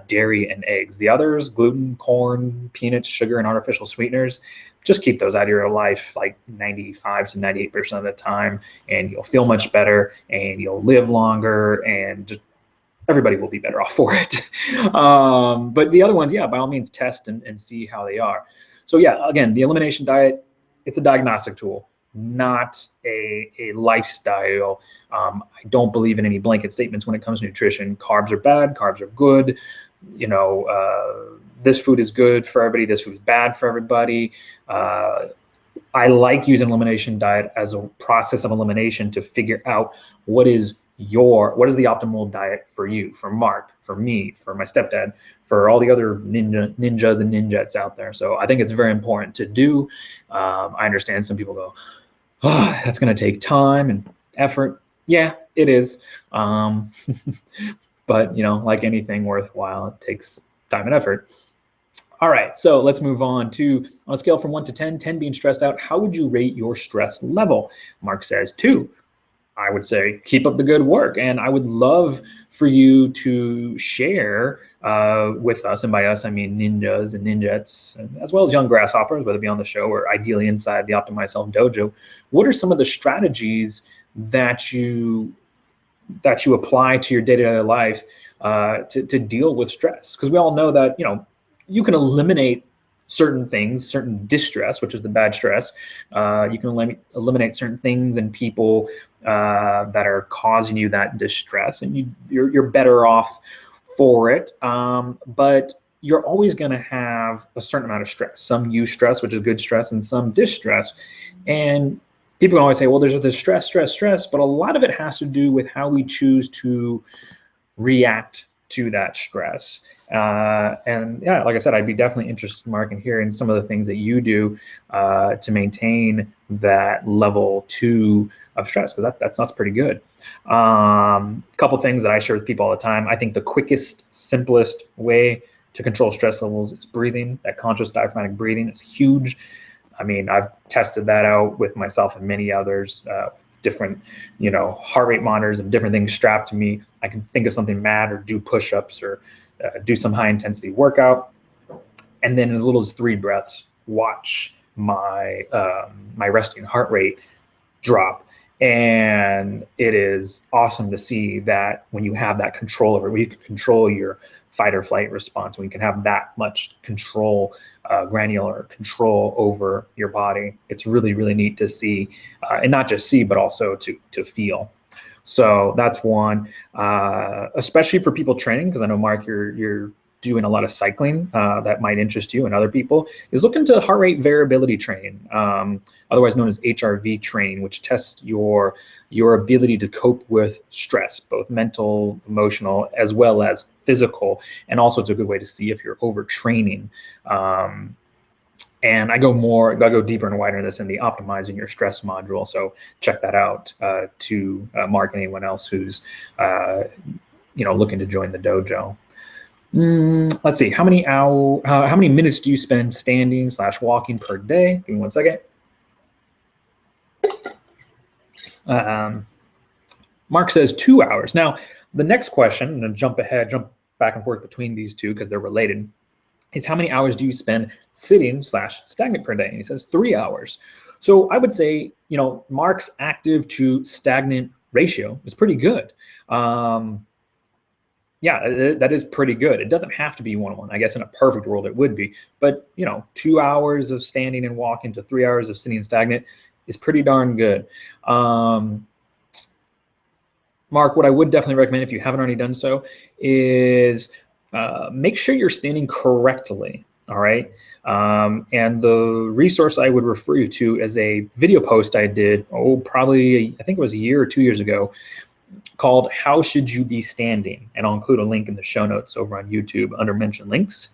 dairy and eggs. The others, gluten, corn, peanuts, sugar, and artificial sweeteners, just keep those out of your life like 95 to 98% of the time, and you'll feel much better and you'll live longer, and just everybody will be better off for it. But the other ones, yeah, by all means, test and see how they are. So yeah, again, the elimination diet, it's a diagnostic tool, not a lifestyle. I don't believe in any blanket statements when it comes to nutrition. Carbs are bad, carbs are good. This food is good for everybody, this food is bad for everybody. I like using elimination diet as a process of elimination to figure out what is the optimal diet for you, for Mark, for me, for my stepdad, for all the other ninjas and ninjettes out there. So I think it's very important to do. I understand some people go, oh, that's going to take time and effort. Yeah, it is. But like anything worthwhile, it takes time and effort. All right, so let's move on to, on a scale from 1 to 10, 10 being stressed out, how would you rate your stress level? Mark says 2. I would say keep up the good work, and I would love for you to share with us, and by us I mean ninjas and ninjettes, as well as young grasshoppers, whether it be on the show or ideally inside the Optimize Self Dojo. What are some of the strategies that you apply to your day-to-day life to deal with stress? Because we all know that you can eliminate certain things, certain distress, which is the bad stress. You can eliminate certain things and people that are causing you that distress, and you're better off for it. But you're always going to have a certain amount of stress, some eustress, which is good stress, and some distress. And people can always say, well, there's this stress, but a lot of it has to do with how we choose to react to that stress. And yeah, like I said, I'd be definitely interested, Mark, in hearing some of the things that you do to maintain that level 2 of stress, because that's pretty good. Couple things that I share with people all the time. I think the quickest, simplest way to control stress levels is breathing. That conscious diaphragmatic breathing is huge. I mean, I've tested that out with myself and many others, different, heart rate monitors and different things strapped to me. I can think of something mad or do push-ups or do some high intensity workout. And then as little as 3 breaths, watch my my resting heart rate drop. And it is awesome to see that when you have that control over it, when you can control your fight or flight response, when you can have that much control, granular control over your body, it's really, really neat to see, and not just see, but also to feel. So that's one, especially for people training, because I know, Mark, you're doing a lot of cycling that might interest you and other people, is look into heart rate variability training, otherwise known as HRV training, which tests your ability to cope with stress, both mental, emotional, as well as physical. And also it's a good way to see if you're overtraining. And I go deeper and wider in this in the optimizing your stress module. So check that out to Mark and anyone else who's looking to join the dojo. Let's see, how many minutes do you spend standing / walking per day? Give me 1 second. Mark says 2 hours. Now, the next question, I'm going to jump back and forth between these two because they're related, is how many hours do you spend sitting / stagnant per day? And he says 3 hours. So I would say, Mark's active to stagnant ratio is pretty good. Yeah, that is pretty good. It doesn't have to be 1-1. I guess in a perfect world it would be. But 2 hours of standing and walking to 3 hours of sitting and stagnant is pretty darn good. Mark, what I would definitely recommend, if you haven't already done so, is make sure you're standing correctly. All right. And the resource I would refer you to is a video post I did, probably, I think it was a year or 2 years ago, called How Should You Be Standing? And I'll include a link in the show notes over on YouTube under mentioned links.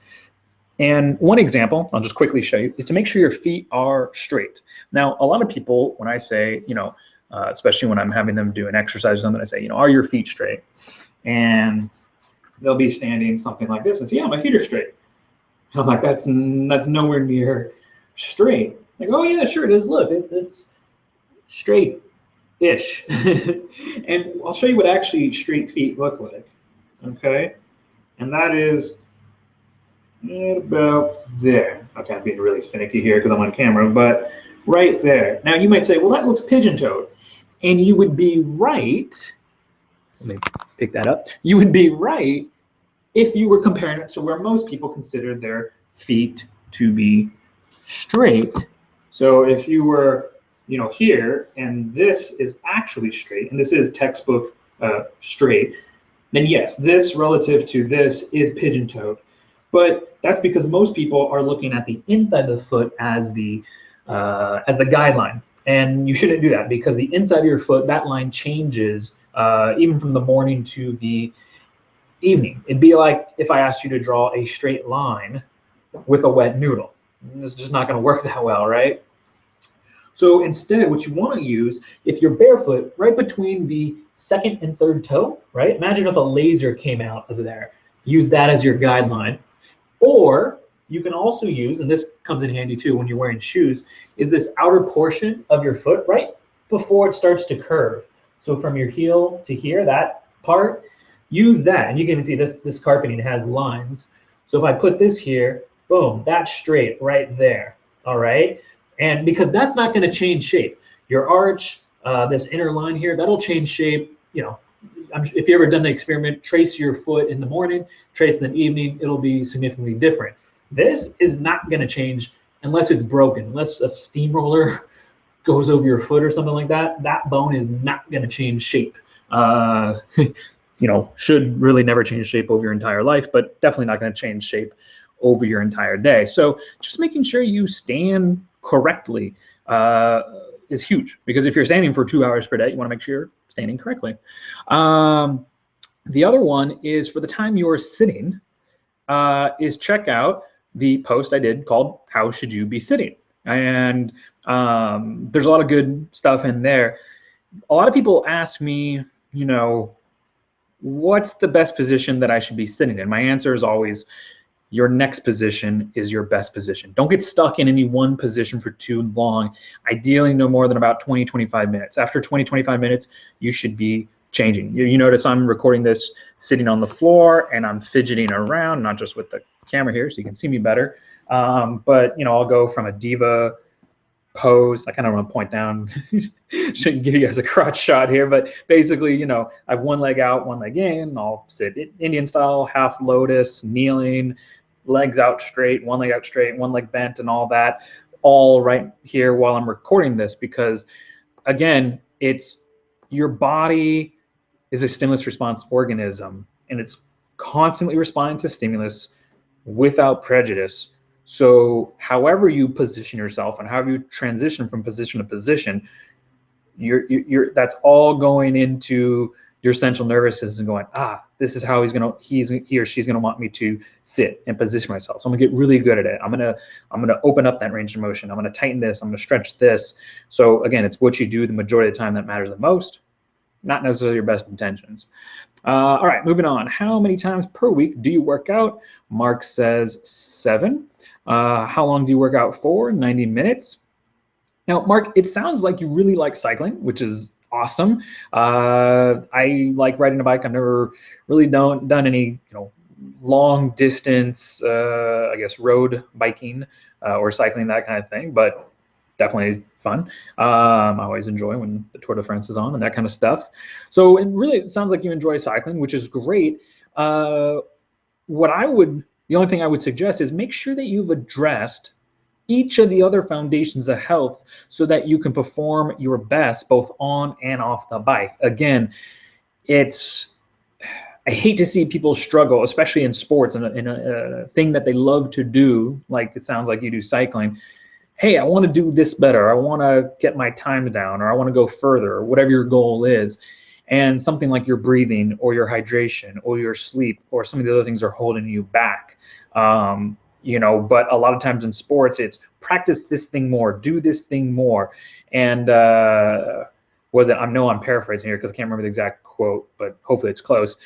And one example, I'll just quickly show you, is to make sure your feet are straight. Now, a lot of people, when I say, especially when I'm having them do an exercise or something, I say, are your feet straight? And they'll be standing something like this and say, yeah, my feet are straight. And I'm like, that's nowhere near straight. Like, oh yeah, sure it is. Look, it's straight-ish. And I'll show you what actually straight feet look like. Okay, and that is about there. Okay, I'm being really finicky here because I'm on camera, but right there. Now you might say, well, that looks pigeon-toed, and you would be right. Let me pick that up. You would be right if you were comparing it to where most people consider their feet to be straight. So if you were, here, and this is actually straight, and this is textbook straight, then yes, this relative to this is pigeon-toed. But that's because most people are looking at the inside of the foot as the guideline. And you shouldn't do that, because the inside of your foot, that line changes even from the morning to the evening. It'd be like if I asked you to draw a straight line with a wet noodle. It's just not going to work that well, right? So instead, what you want to use, if you're barefoot, right between the second and third toe, right? Imagine if a laser came out of there. Use that as your guideline. Or you can also use, and this comes in handy too when you're wearing shoes, is this outer portion of your foot right before it starts to curve. So from your heel to here, that part, use that. And you can even see this carpeting has lines. So if I put this here, boom, that's straight right there. All right. And because that's not going to change shape. Your arch, this inner line here, that'll change shape. If you've ever done the experiment, trace your foot in the morning, trace in the evening, it'll be significantly different. This is not going to change unless it's broken, unless a steamroller goes over your foot or something like that. That bone is not going to change shape. Should really never change shape over your entire life, but definitely not going to change shape over your entire day. So just making sure you stand correctly is huge, because if you're standing for 2 hours per day, you want to make sure you're standing correctly. The other one is for the time you're sitting, is check out the post I did called "How Should You Be Sitting?" And there's a lot of good stuff in there. A lot of people ask me, what's the best position that I should be sitting in? My answer is always, your next position is your best position. Don't get stuck in any one position for too long. Ideally, no more than about 20, 25 minutes. After 20, 25 minutes, you should be changing. You notice I'm recording this sitting on the floor and I'm fidgeting around, not just with the camera here so you can see me better. But I'll go from a diva pose. I kind of want to point down, shouldn't give you guys a crotch shot here, but basically, I have one leg out, one leg in. I'll sit Indian style, half lotus, kneeling, legs out straight, one leg out straight, one leg bent, and all that, all right here while I'm recording this, because again, it's your body is a stimulus response organism, and it's constantly responding to stimulus without prejudice. So however you position yourself and however you transition from position to position, that's all going into your central nervous system going, this is how he or she's gonna want me to sit and position myself. So I'm gonna get really good at it. I'm gonna open up that range of motion. I'm gonna tighten this. I'm gonna stretch this. So again, it's what you do the majority of the time that matters the most, not necessarily your best intentions. All right, moving on. How many times per week do you work out? Mark says 7. How long do you work out for? 90 minutes. Now, Mark, it sounds like you really like cycling, which is awesome. I like riding a bike. I've never really done any, long distance, I guess, road biking or cycling, that kind of thing, but definitely fun. I always enjoy when the Tour de France is on and that kind of stuff. So it sounds like you enjoy cycling, which is great. The only thing I would suggest is make sure that you've addressed each of the other foundations of health so that you can perform your best both on and off the bike. Again, I hate to see people struggle, especially in sports and in a thing that they love to do, like it sounds like you do cycling. Hey, I want to do this better. I want to get my time down, or I want to go further, or whatever your goal is. And something like your breathing or your hydration or your sleep or some of the other things are holding you back. But a lot of times in sports, it's practice this thing more, do this thing more. And I know I'm paraphrasing here because I can't remember the exact quote, but hopefully it's close.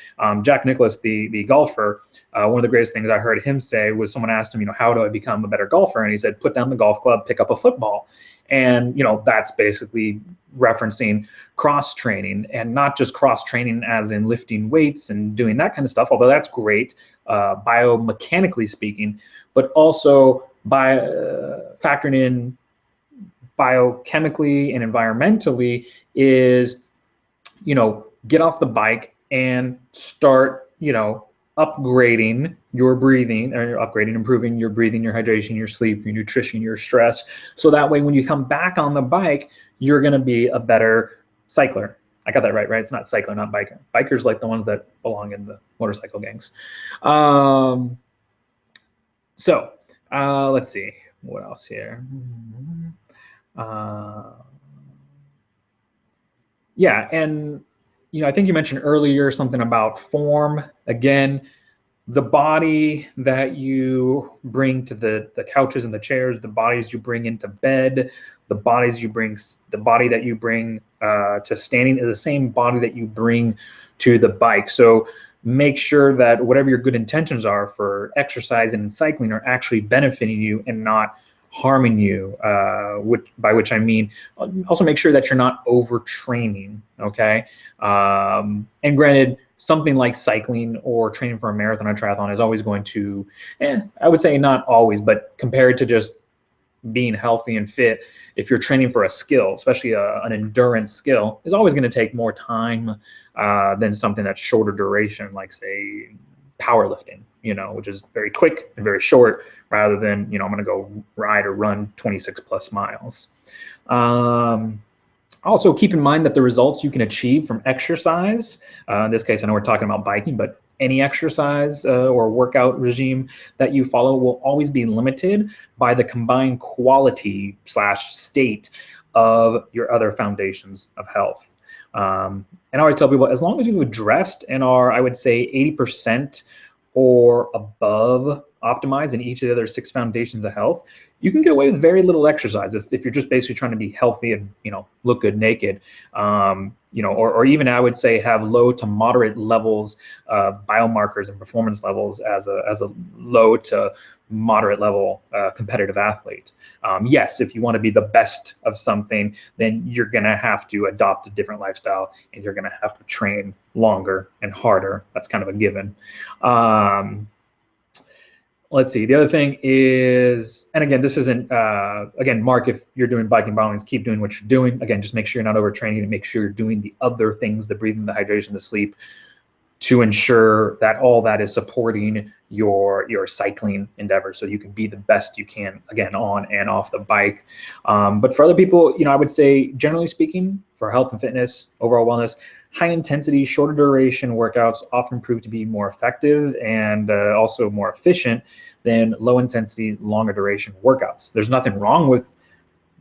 Jack Nicklaus, the golfer, one of the greatest things I heard him say was someone asked him, how do I become a better golfer? And he said, put down the golf club, pick up a football. And, that's basically referencing cross training, and not just cross training as in lifting weights and doing that kind of stuff, although that's great, biomechanically speaking, but also by factoring in biochemically and environmentally is, get off the bike and start, upgrading your breathing, or improving your breathing, your hydration, your sleep, your nutrition, your stress. So that way, when you come back on the bike, you're going to be a better cycler. I got that right? It's not cycler, not biker. Bikers like the ones that belong in the motorcycle gangs. Let's see what else here. Yeah, and I think you mentioned earlier something about form. Again, the body that you bring to the couches and the chairs, the bodies you bring into bed, the body that you bring to standing is the same body that you bring to the bike. So make sure that whatever your good intentions are for exercise and cycling are actually benefiting you and not harming you, by which I mean also make sure that you're not overtraining, okay? And granted, something like cycling or training for a marathon or triathlon is always going to, I would say not always, but compared to just being healthy and fit, if you're training for a skill, especially an endurance skill, is always going to take more time than something that's shorter duration, like say powerlifting, which is very quick and very short, rather than, I'm going to go ride or run 26 plus miles. Also, keep in mind that the results you can achieve from exercise, in this case, I know we're talking about biking, but any exercise or workout regime that you follow will always be limited by the combined quality / state of your other foundations of health. And I always tell people, as long as you've addressed and are, I would say, 80% or above optimized in each of the other 6 foundations of health, you can get away with very little exercise if you're just basically trying to be healthy and look good naked. Or even I would say have low to moderate levels of biomarkers and performance levels as a low to moderate level competitive athlete. Yes, if you want to be the best of something, then you're going to have to adopt a different lifestyle and you're going to have to train longer and harder. That's kind of a given. Let's see. The other thing is, and again, this isn't, again, Mark, if you're doing biking biolinks, keep doing what you're doing. Again, just make sure you're not overtraining and make sure you're doing the other things, the breathing, the hydration, the sleep, to ensure that all that is supporting your cycling endeavor so you can be the best you can, again, on and off the bike. But for other people, I would say, generally speaking, for health and fitness, overall wellness, high intensity, shorter duration workouts often prove to be more effective and also more efficient than low intensity, longer duration workouts. There's nothing wrong with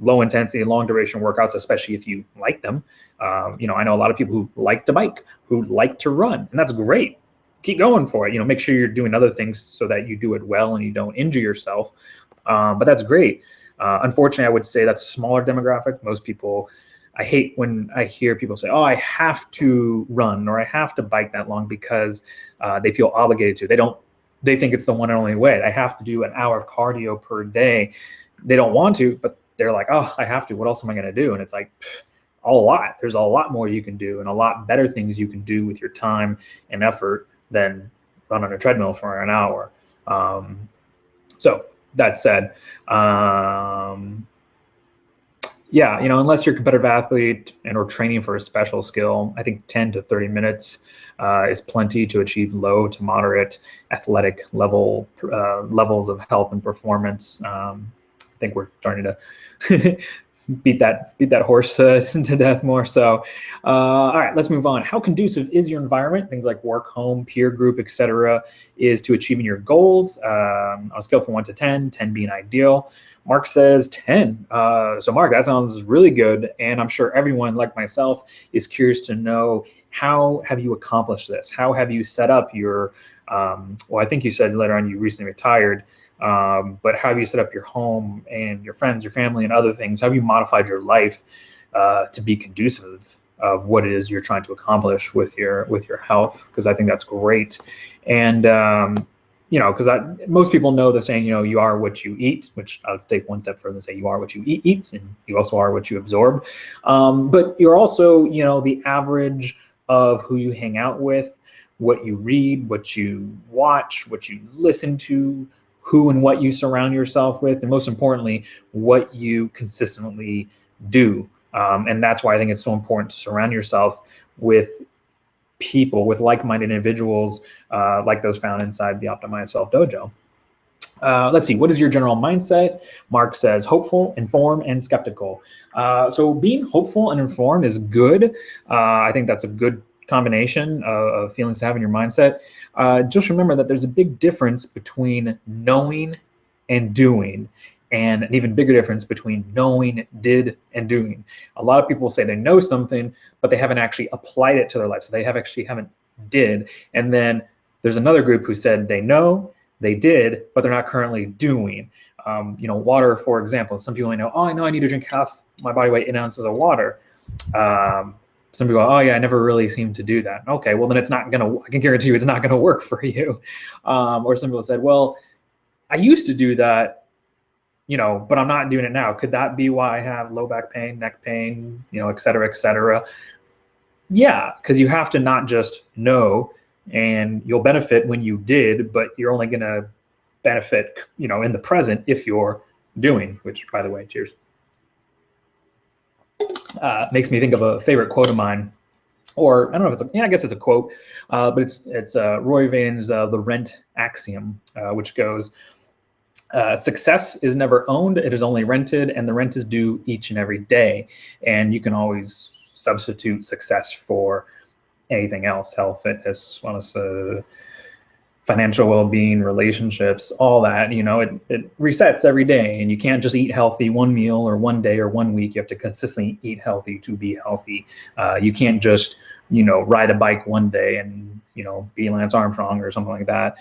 low intensity, long duration workouts, especially if you like them. I know a lot of people who like to bike, who like to run, and that's great. Keep going for it. Make sure you're doing other things so that you do it well and you don't injure yourself. But that's great. Unfortunately, I would say that's a smaller demographic. Most people, I hate when I hear people say, "Oh, I have to run or I have to bike that long," because they feel obligated to. They think it's the one and only way. I have to do an hour of cardio per day. They don't want to, but they're like, "Oh, I have to. What else am I going to do?" And it's like, a lot. There's a lot more you can do and a lot better things you can do with your time and effort than run on a treadmill for an hour. So that said, yeah, unless you're a competitive athlete and or training for a special skill, I think 10 to 30 minutes is plenty to achieve low to moderate athletic levels of health and performance. I think we're starting to beat that horse to death more. So, all right, let's move on. How conducive is your environment? Things like work, home, peer group, etc., is to achieving your goals. On a scale from 1 to 10, 10 being ideal. Mark says 10. So Mark, that sounds really good. And I'm sure everyone like myself is curious to know, how have you accomplished this? How have you set up your, well, I think you said later on you recently retired, but how have you set up your home and your friends, your family, and other things? How have you modified your life to be conducive of what it is you're trying to accomplish with your health? Because I think that's great. And because most people know the saying, you are what you eat, which I'll take one step further and say you are what you eat, and you also are what you absorb. But you're also, the average of who you hang out with, what you read, what you watch, what you listen to, who and what you surround yourself with, and most importantly, what you consistently do. And that's why I think it's so important to surround yourself with people, with like-minded individuals like those found inside the Optimized Self Dojo. Let's see, what is your general mindset? Mark says hopeful, informed, and skeptical. So being hopeful and informed is good. I think that's a good combination of feelings to have in your mindset. Just remember that there's a big difference between knowing and doing, and an even bigger difference between knowing, did, and doing. A lot of people say they know something, but they haven't actually applied it to their life. So they haven't did. And then there's another group who said they know, they did, but they're not currently doing. Water, for example. Some people know, I know I need to drink half my body weight in ounces of water. Some people go, oh yeah, I never really seem to do that. Okay, well then it's not gonna, I can guarantee you it's not gonna work for you. Or some people said, well, I used to do that, but I'm not doing it now. Could that be why I have low back pain, neck pain, et cetera, et cetera? Yeah, because you have to not just know, and you'll benefit when you did, but you're only going to benefit, in the present if you're doing, which, by the way, cheers. Makes me think of a favorite quote of mine, or I don't know if it's I guess it's a quote, but it's Roy Vane's The Rent Axiom, which goes, success is never owned, it is only rented, and the rent is due each and every day. And you can always substitute success for anything else, health, fitness, wellness, financial well-being, relationships, all that, it resets every day, and you can't just eat healthy one meal or one day or one week. You have to consistently eat healthy to be healthy. You can't just, ride a bike one day and, be Lance Armstrong or something like that.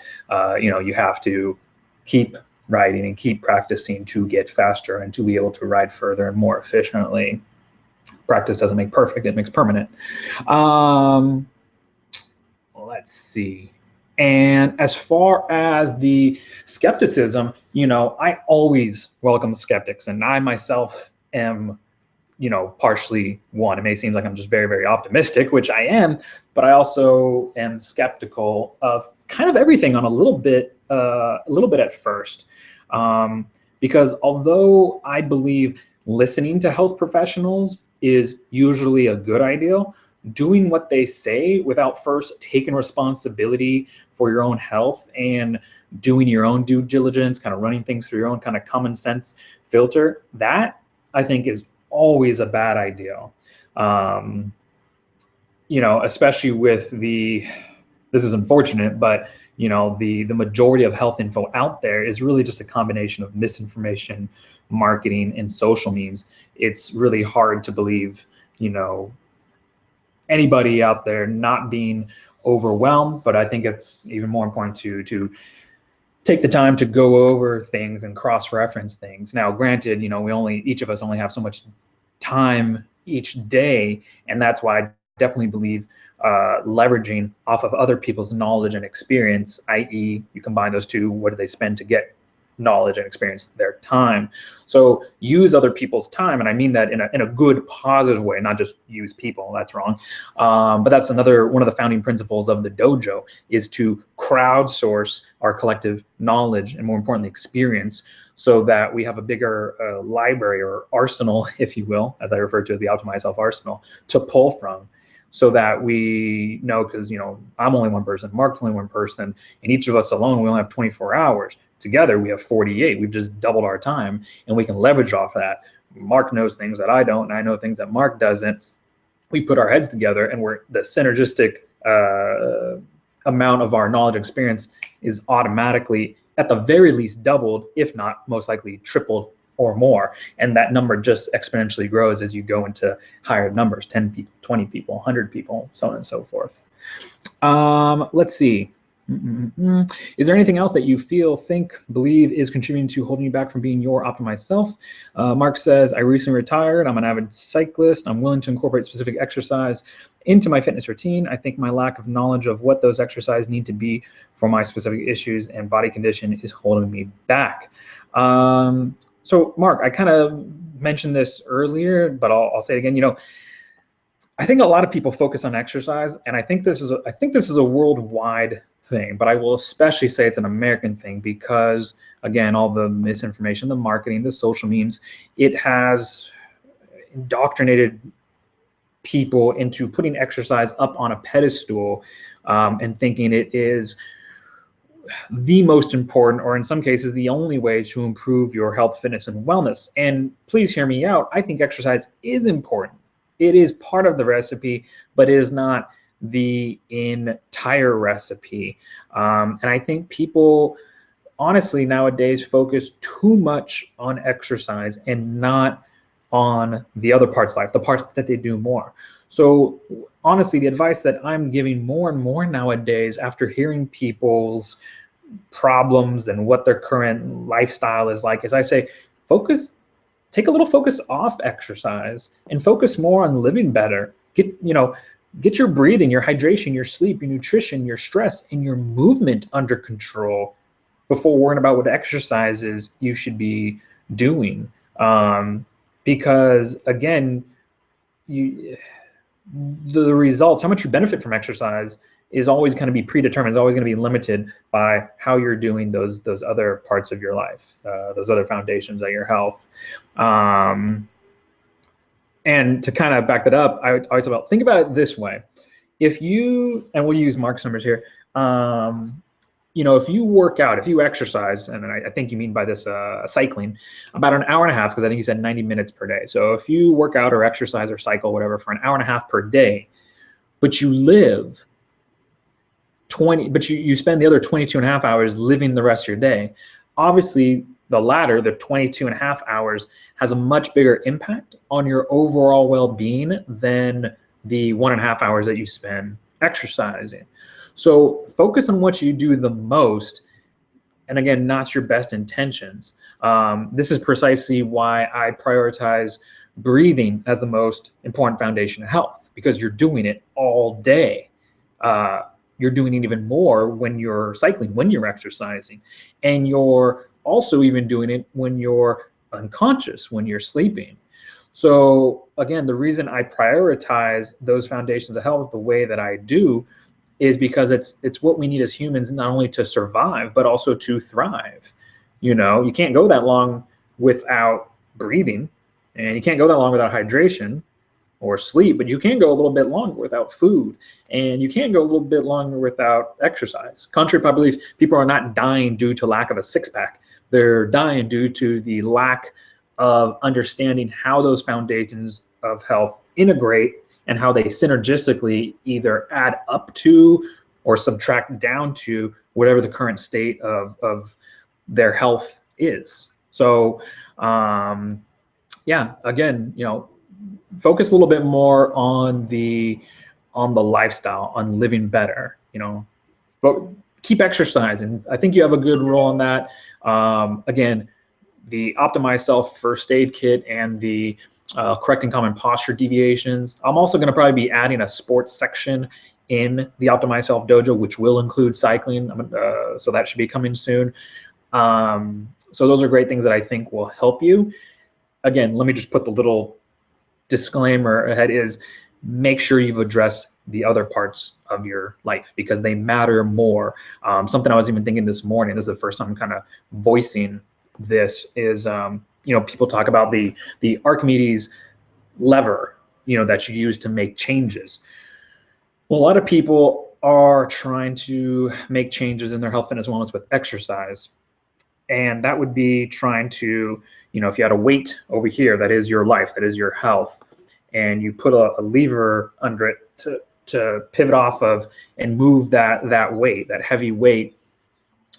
You have to keep riding and keep practicing to get faster and to be able to ride further and more efficiently. Practice doesn't make perfect, it makes permanent. Let's see. And as far as the skepticism, I always welcome skeptics, and I myself am, partially one. It may seem like I'm just very, very optimistic, which I am, but I also am skeptical of kind of everything on a little bit at first. Because although I believe listening to health professionals is usually a good idea, doing what they say without first taking responsibility for your own health and doing your own due diligence, kind of running things through your own kind of common sense filter, that I think is always a bad idea. Especially with this is unfortunate, but the majority of health info out there is really just a combination of misinformation, marketing, and social memes. It's really hard to believe, anybody out there not being overwhelmed, but I think it's even more important to take the time to go over things and cross-reference things. Now, granted, each of us only have so much time each day, and that's why I definitely believe leveraging off of other people's knowledge and experience, i.e., you combine those two, what do they spend to get knowledge and experience, their time. So use other people's time, and I mean that in a good, positive way, not just use people. That's wrong. But that's another one of the founding principles of the dojo, is to crowdsource our collective knowledge and, more importantly, experience, so that we have a bigger library or arsenal, if you will, as I refer to as the Optimize Self arsenal, to pull from. So that we know, because I'm only one person, Mark's only one person, and each of us alone, we only have 24 hours. Together, we have 48. We've just doubled our time, and we can leverage off of that. Mark knows things that I don't, and I know things that Mark doesn't. We put our heads together, and the synergistic amount of our knowledge experience is automatically, at the very least, doubled, if not most likely tripled or more. And that number just exponentially grows as you go into higher numbers, 10 people, 20 people, 100 people, so on and so forth. Let's see. Is there anything else that you believe is contributing to holding you back from being your optimized self? Mark says, I recently retired. I'm an avid cyclist. I'm willing to incorporate specific exercise into my fitness routine. I think my lack of knowledge of what those exercises need to be for my specific issues and body condition is holding me back. So Mark, I kind of mentioned this earlier, but I'll say it again. I think a lot of people focus on exercise, and I think this is a worldwide thing, but I will especially say it's an American thing because, again, all the misinformation, the marketing, the social memes, it has indoctrinated people into putting exercise up on a pedestal and thinking it is the most important, or in some cases, the only way to improve your health, fitness, and wellness. And please hear me out. I think exercise is important. It is part of the recipe, but it is not the entire recipe. And I think people, honestly, nowadays focus too much on exercise and not on the other parts of life, the parts that they do more. So honestly, the advice that I'm giving more and more nowadays, after hearing people's problems and what their current lifestyle is like, is I say, take a little focus off exercise and focus more on living better. Get your breathing, your hydration, your sleep, your nutrition, your stress, and your movement under control before worrying about what exercises you should be doing. Because again, the results, how much you benefit from exercise, is always going to be predetermined, is always going to be limited by how you're doing those other parts of your life, those other foundations of your health. And to kind of back that up, I always think about it this way. If you, and we'll use Mark's numbers here, if you work out, if you exercise, and I think you mean by this cycling, about an hour and a half, because I think you said 90 minutes per day. So if you work out or exercise or cycle, whatever, for an hour and a half per day, but you live but you spend the other 22 and a half hours living the rest of your day. Obviously, the latter, the 22 and a half hours, has a much bigger impact on your overall well-being than the 1.5 hours that you spend exercising. So focus on what you do the most, and again, not your best intentions. This is precisely why I prioritize breathing as the most important foundation of health, because you're doing it all day. You're doing it even more when you're cycling, when you're exercising, and you're also even doing it when you're unconscious, when you're sleeping. So again, the reason I prioritize those foundations of health the way that I do is because it's what we need as humans, not only to survive but also to thrive. You can't go that long without breathing, and you can't go that long without hydration or sleep, but you can go a little bit longer without food, and you can go a little bit longer without exercise. Contrary to belief, people are not dying due to lack of a six-pack. They're dying due to the lack of understanding how those foundations of health integrate and how they synergistically either add up to or subtract down to whatever the current state of their health is. So yeah, again, focus a little bit more on the lifestyle, on living better, but keep exercising. I think you have a good role on that. Again, the Optimize Self First Aid Kit and the Correcting Common Posture Deviations. I'm also going to probably be adding a sports section in the Optimize Self Dojo, which will include cycling. So that should be coming soon. So those are great things that I think will help you. Again, let me just put the little disclaimer ahead is make sure you've addressed the other parts of your life because they matter more. Something I was even thinking this morning, this is the first time I'm kind of voicing this, is people talk about the Archimedes lever that you use to make changes. Well, a lot of people are trying to make changes in their health, fitness, wellness with exercise, and that would be trying to, if you had a weight over here that is your life, that is your health, and you put a lever under it to pivot off of and move that weight, that heavy weight.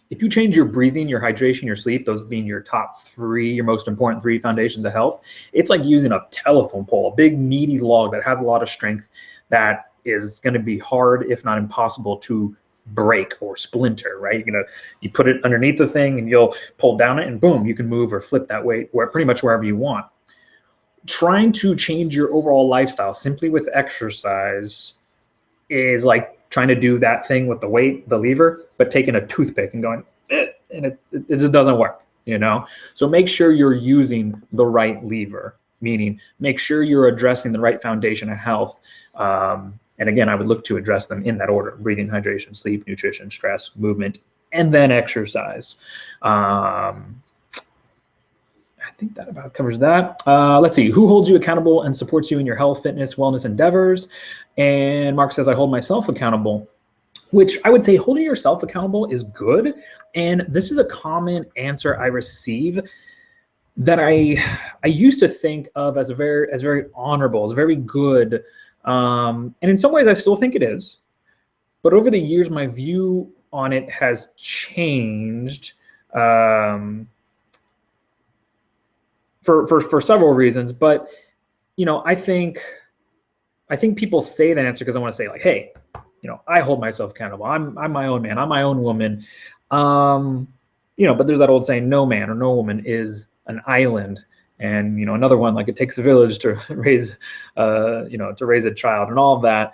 If you change your breathing, your hydration, your sleep, those being your top three, your most important three foundations of health, it's like using a telephone pole, a big meaty log that has a lot of strength that is going to be hard, if not impossible, to break or splinter, right? You put it underneath the thing and you'll pull down it and boom, you can move or flip that weight pretty much wherever you want. Trying to change your overall lifestyle simply with exercise is like trying to do that thing with the weight, the lever, but taking a toothpick and going, and it just doesn't work, So make sure you're using the right lever, meaning make sure you're addressing the right foundation of health. And again, I would look to address them in that order: breathing, hydration, sleep, nutrition, stress, movement, and then exercise. I think that about covers that. Let's see, who holds you accountable and supports you in your health, fitness, wellness endeavors? And Mark says, I hold myself accountable, which I would say holding yourself accountable is good. And this is a common answer I receive that I used to think of as very honorable, as very good. And in some ways I still think it is. But over the years, my view on it has changed. For several reasons, but I think people say that answer because I want to say like, hey, I hold myself accountable. I'm my own man. I'm my own woman. But there's that old saying, no man or no woman is an island. And another one, like, it takes a village to raise a child and all of that.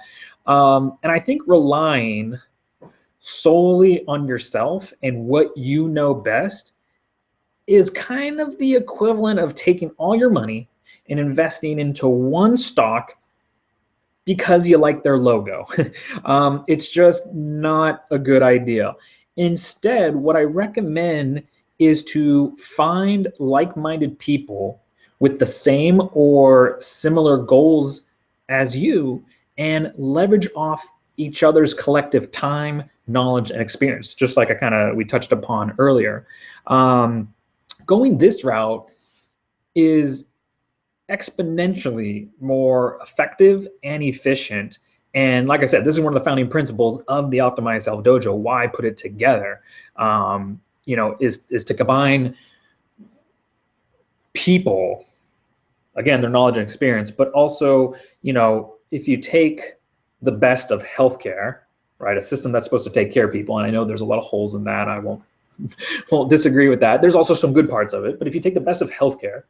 And I think relying solely on yourself and what you know best is kind of the equivalent of taking all your money and investing into one stock because you like their logo. It's just not a good idea. Instead, what I recommend is to find like-minded people with the same or similar goals as you and leverage off each other's collective time, knowledge, and experience, just like we touched upon earlier. Going this route is exponentially more effective and efficient And like I said, this is one of the founding principles of the Optimize Self Dojo. Why I put it together, is to combine people, again, their knowledge and experience, but also, if you take the best of healthcare, right, a system that's supposed to take care of people, and I know there's a lot of holes in that. I won't disagree with that. There's also some good parts of it, but if you take the best of healthcare,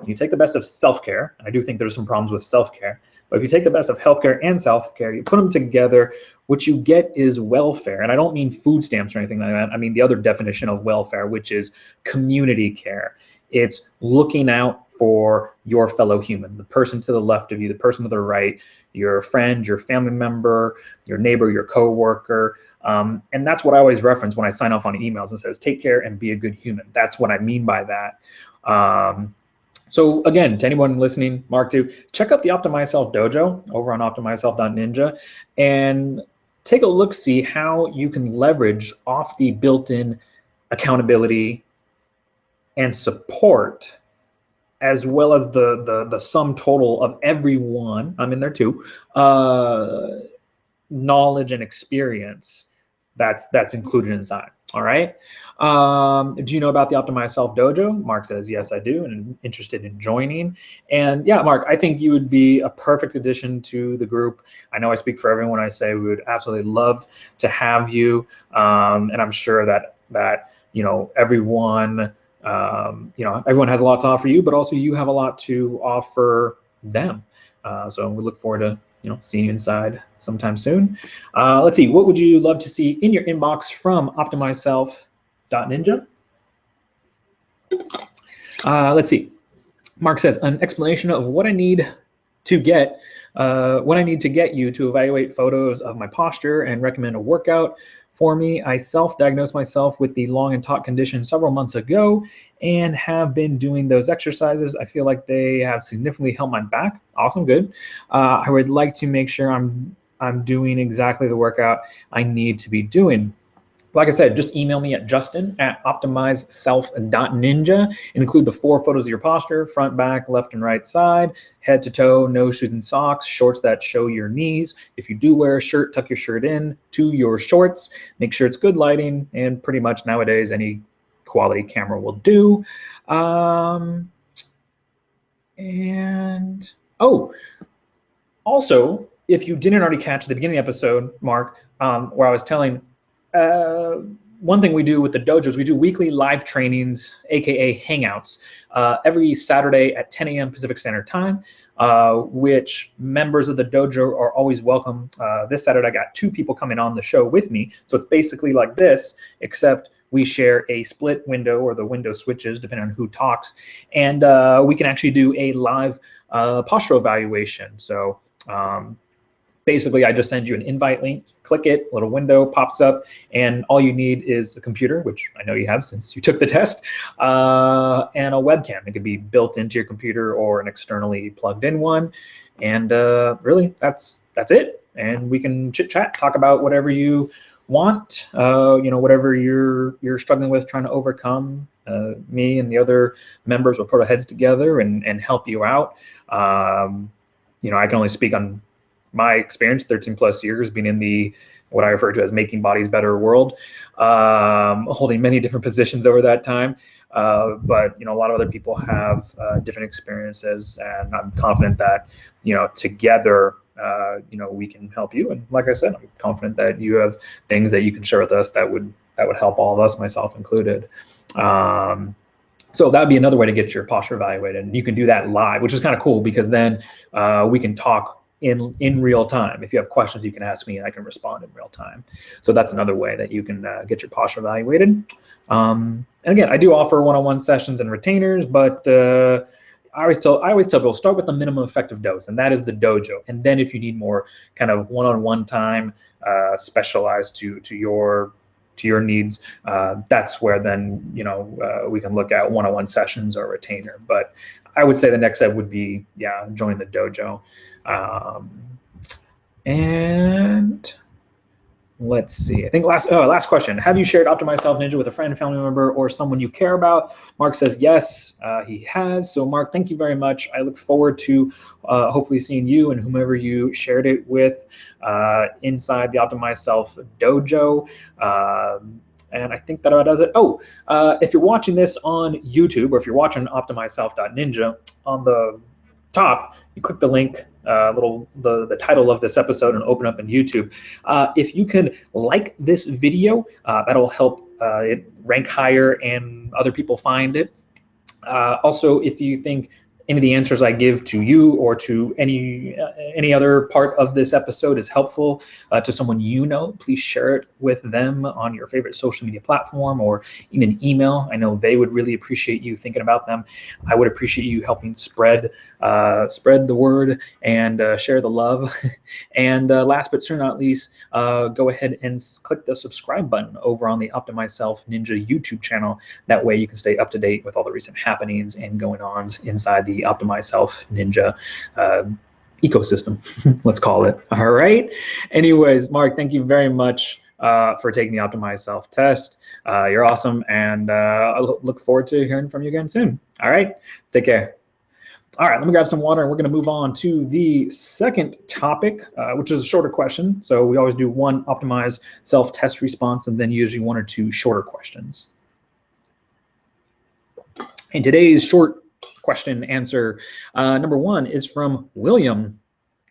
you take the best of self-care, and I do think there's some problems with self-care, but if you take the best of healthcare and self-care, you put them together, what you get is welfare. And I don't mean food stamps or anything like that. I mean the other definition of welfare, which is community care. It's looking out for your fellow human, the person to the left of you, the person to the right, your friend, your family member, your neighbor, your coworker. And that's what I always reference when I sign off on emails and says, take care and be a good human. That's what I mean by that. So again, to anyone listening, Mark too, check out the Optimize Self Dojo over on optimizeself.ninja and take a look, see how you can leverage off the built-in accountability and support, as well as the sum total of everyone, I'm in there too, knowledge and experience that's included inside. All right. Do you know about the Optimize Self Dojo? Mark says, yes, I do, and is interested in joining. And yeah, Mark, I think you would be a perfect addition to the group. I know I speak for everyone when I say we would absolutely love to have you. And I'm sure that everyone, everyone has a lot to offer you, but also you have a lot to offer them. So we look forward to seeing you inside sometime soon. Let's see, what would you love to see in your inbox from optimizeself.ninja? Let's see. Mark says, an explanation of what I need to get you to evaluate photos of my posture and recommend a workout for me. I self-diagnosed myself with the long and taut condition several months ago and have been doing those exercises. I feel like they have significantly helped my back. Awesome, good. I would like to make sure I'm doing exactly the workout I need to be doing. Like I said, just email me at justin@optimizeself.ninja and include the 4 photos of your posture: front, back, left and right side, head to toe, no shoes and socks, shorts that show your knees. If you do wear a shirt, tuck your shirt in to your shorts. Make sure it's good lighting, and pretty much nowadays any quality camera will do. And also, if you didn't already catch the beginning of the episode, Mark, where I was telling, one thing we do with the dojo is we do weekly live trainings, aka hangouts, every Saturday at 10 a.m. Pacific Standard Time, which members of the dojo are always welcome. This Saturday I got 2 people coming on the show with me, so it's basically like this, except we share a split window, or the window switches depending on who talks, and we can actually do a live postural evaluation. So basically, I just send you an invite link, click it, a little window pops up, and all you need is a computer, which I know you have since you took the test, and a webcam. It could be built into your computer or an externally plugged in one. And really, that's it. And we can chit chat, talk about whatever you want, whatever you're struggling with, trying to overcome. Me and the other members will put our heads together and help you out. I can only speak on my experience, 13 plus years being in the what I refer to as making bodies better world, holding many different positions over that time. But a lot of other people have different experiences, and I'm confident that together we can help you. And like I said, I'm confident that you have things that you can share with us that would help all of us, myself included. So that would be another way to get your posture evaluated, and you can do that live, which is kind of cool, because then we can talk in real time. If you have questions, you can ask me and I can respond in real time. So that's another way that you can get your posture evaluated. And again, I do offer one-on-one sessions and retainers, but I always tell people, start with the minimum effective dose, and that is the dojo. And then if you need more kind of one-on-one time, specialized to your needs, that's where then we can look at one-on-one sessions or retainer. But I would say the next step would be join the dojo. And Let's see. I think last question. Have you shared Optimize Self Ninja with a friend, family member, or someone you care about? Mark says yes, he has. So Mark, thank you very much. I look forward to hopefully seeing you and whomever you shared it with inside the Optimize Self Dojo. And I think that about does it. Oh, if you're watching this on YouTube, or if you're watching OptimizeSelf.ninja, on the top, you click the link, the title of this episode, and open up in YouTube. If you can like this video, that'll help it rank higher and other people find it. Also, if you think any of the answers I give to you or to any other part of this episode is helpful to someone you know, please share it with them on your favorite social media platform or in an email. I know they would really appreciate you thinking about them. I would appreciate you helping spread the word and share the love. And last but certainly not least, go ahead and click the subscribe button over on the Optimize Self Ninja YouTube channel. That way you can stay up to date with all the recent happenings and going-ons inside the Optimize Self Ninja ecosystem, let's call it. All right. Anyways, Mark, thank you very much for taking the Optimize Self test. You're awesome, and I look forward to hearing from you again soon. All right. Take care. All right, let me grab some water, and we're going to move on to the second topic, which is a shorter question. So we always do one Optimize Self test response, and then usually one or two shorter questions. And today's short question answer number one is from William,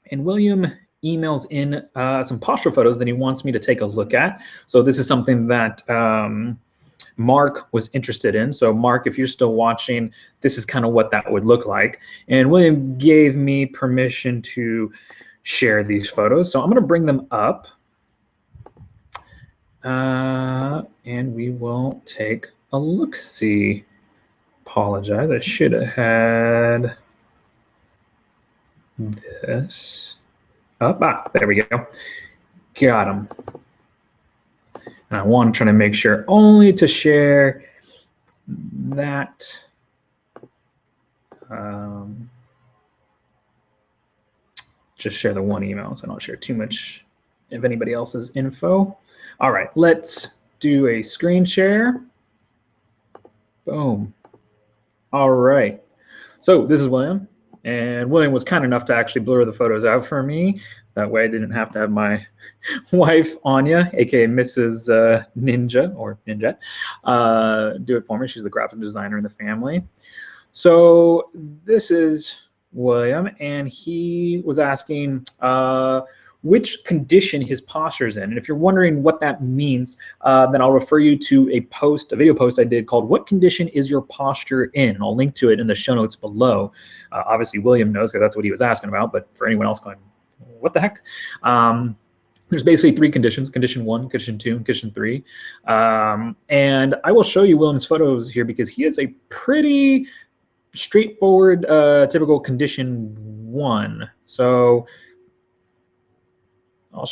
and William emails in some posture photos that he wants me to take a look at. So this is something that Mark was interested in. So Mark, if you're still watching, this is kind of what that would look like. And William gave me permission to share these photos. So I'm going to bring them up and we will take a look-see. Apologize, I should have had this up. There we go. Got him. And I want to try to make sure only to share that. Just share the one email, so I don't share too much of anybody else's info. All right, let's do a screen share. Boom. All right. So this is William. And William was kind enough to actually blur the photos out for me. That way I didn't have to have my wife, Anya, aka Mrs. Ninja or Ninjette, do it for me. She's the graphic designer in the family. So this is William, and he was asking which condition his posture is in. And if you're wondering what that means, then I'll refer you to a video post I did called "What Condition is Your Posture In?" And I'll link to it in the show notes below. Obviously, William knows because that's what he was asking about, but for anyone else going, what the heck? There's basically three conditions: condition 1, condition 2, and condition 3. And I will show you William's photos here because he has a pretty straightforward, typical condition 1. So I'll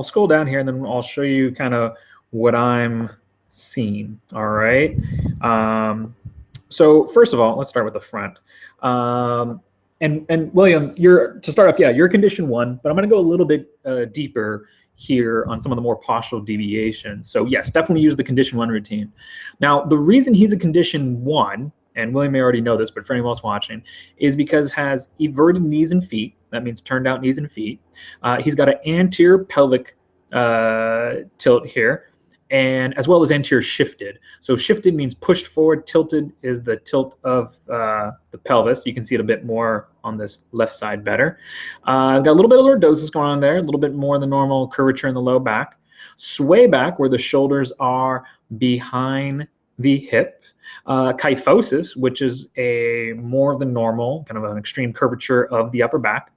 scroll down here and then I'll show you kind of what I'm seeing. All right. So first of all, let's start with the front. And William, you're condition 1, but I'm going to go a little bit deeper here on some of the more postural deviations. So yes, definitely use the condition 1 routine. Now, the reason he's a condition 1, and William may already know this, but for anyone else watching, is because has everted knees and feet. That means turned out knees and feet. He's got an anterior pelvic tilt here, and as well as anterior shifted. So shifted means pushed forward, tilted is the tilt of the pelvis. You can see it a bit more on this left side better. Got a little bit of lordosis going on there, a little bit more than normal curvature in the low back. Sway back where the shoulders are behind the hip. Kyphosis, which is a more than normal, kind of an extreme curvature of the upper back.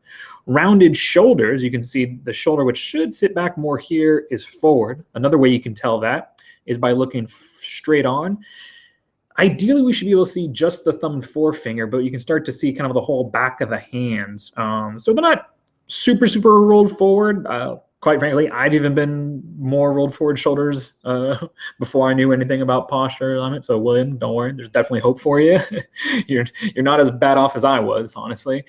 Rounded shoulders, you can see the shoulder, which should sit back more here, is forward. Another way you can tell that is by looking straight on. Ideally, we should be able to see just the thumb and forefinger, but you can start to see kind of the whole back of the hands. So they're not super rolled forward. Quite frankly, I've even been more rolled forward shoulders before I knew anything about posture alignment. So William, don't worry, there's definitely hope for you. You're not as bad off as I was, honestly.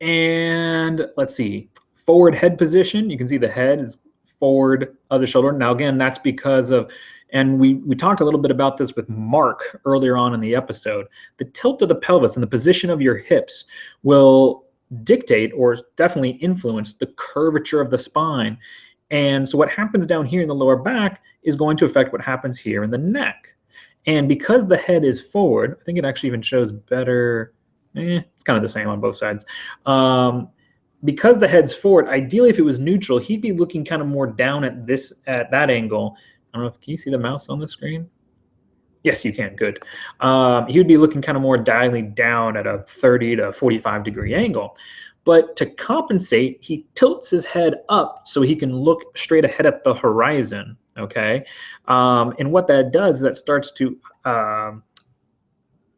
And let's see, forward head position. You can see the head is forward of the shoulder. Now, again, that's because of, and we talked a little bit about this with Mark earlier on in the episode, the tilt of the pelvis and the position of your hips will dictate or definitely influence the curvature of the spine. And so what happens down here in the lower back is going to affect what happens here in the neck. And because the head is forward, I think it actually even shows better. It's kind of the same on both sides. Because the head's forward, ideally if it was neutral, he'd be looking kind of more down at that angle. I don't know if can you see the mouse on the screen? Yes, you can. Good. He would be looking kind of more diagonally down at a 30 to 45 degree angle. But to compensate, he tilts his head up so he can look straight ahead at the horizon. Okay. And what that does is that starts to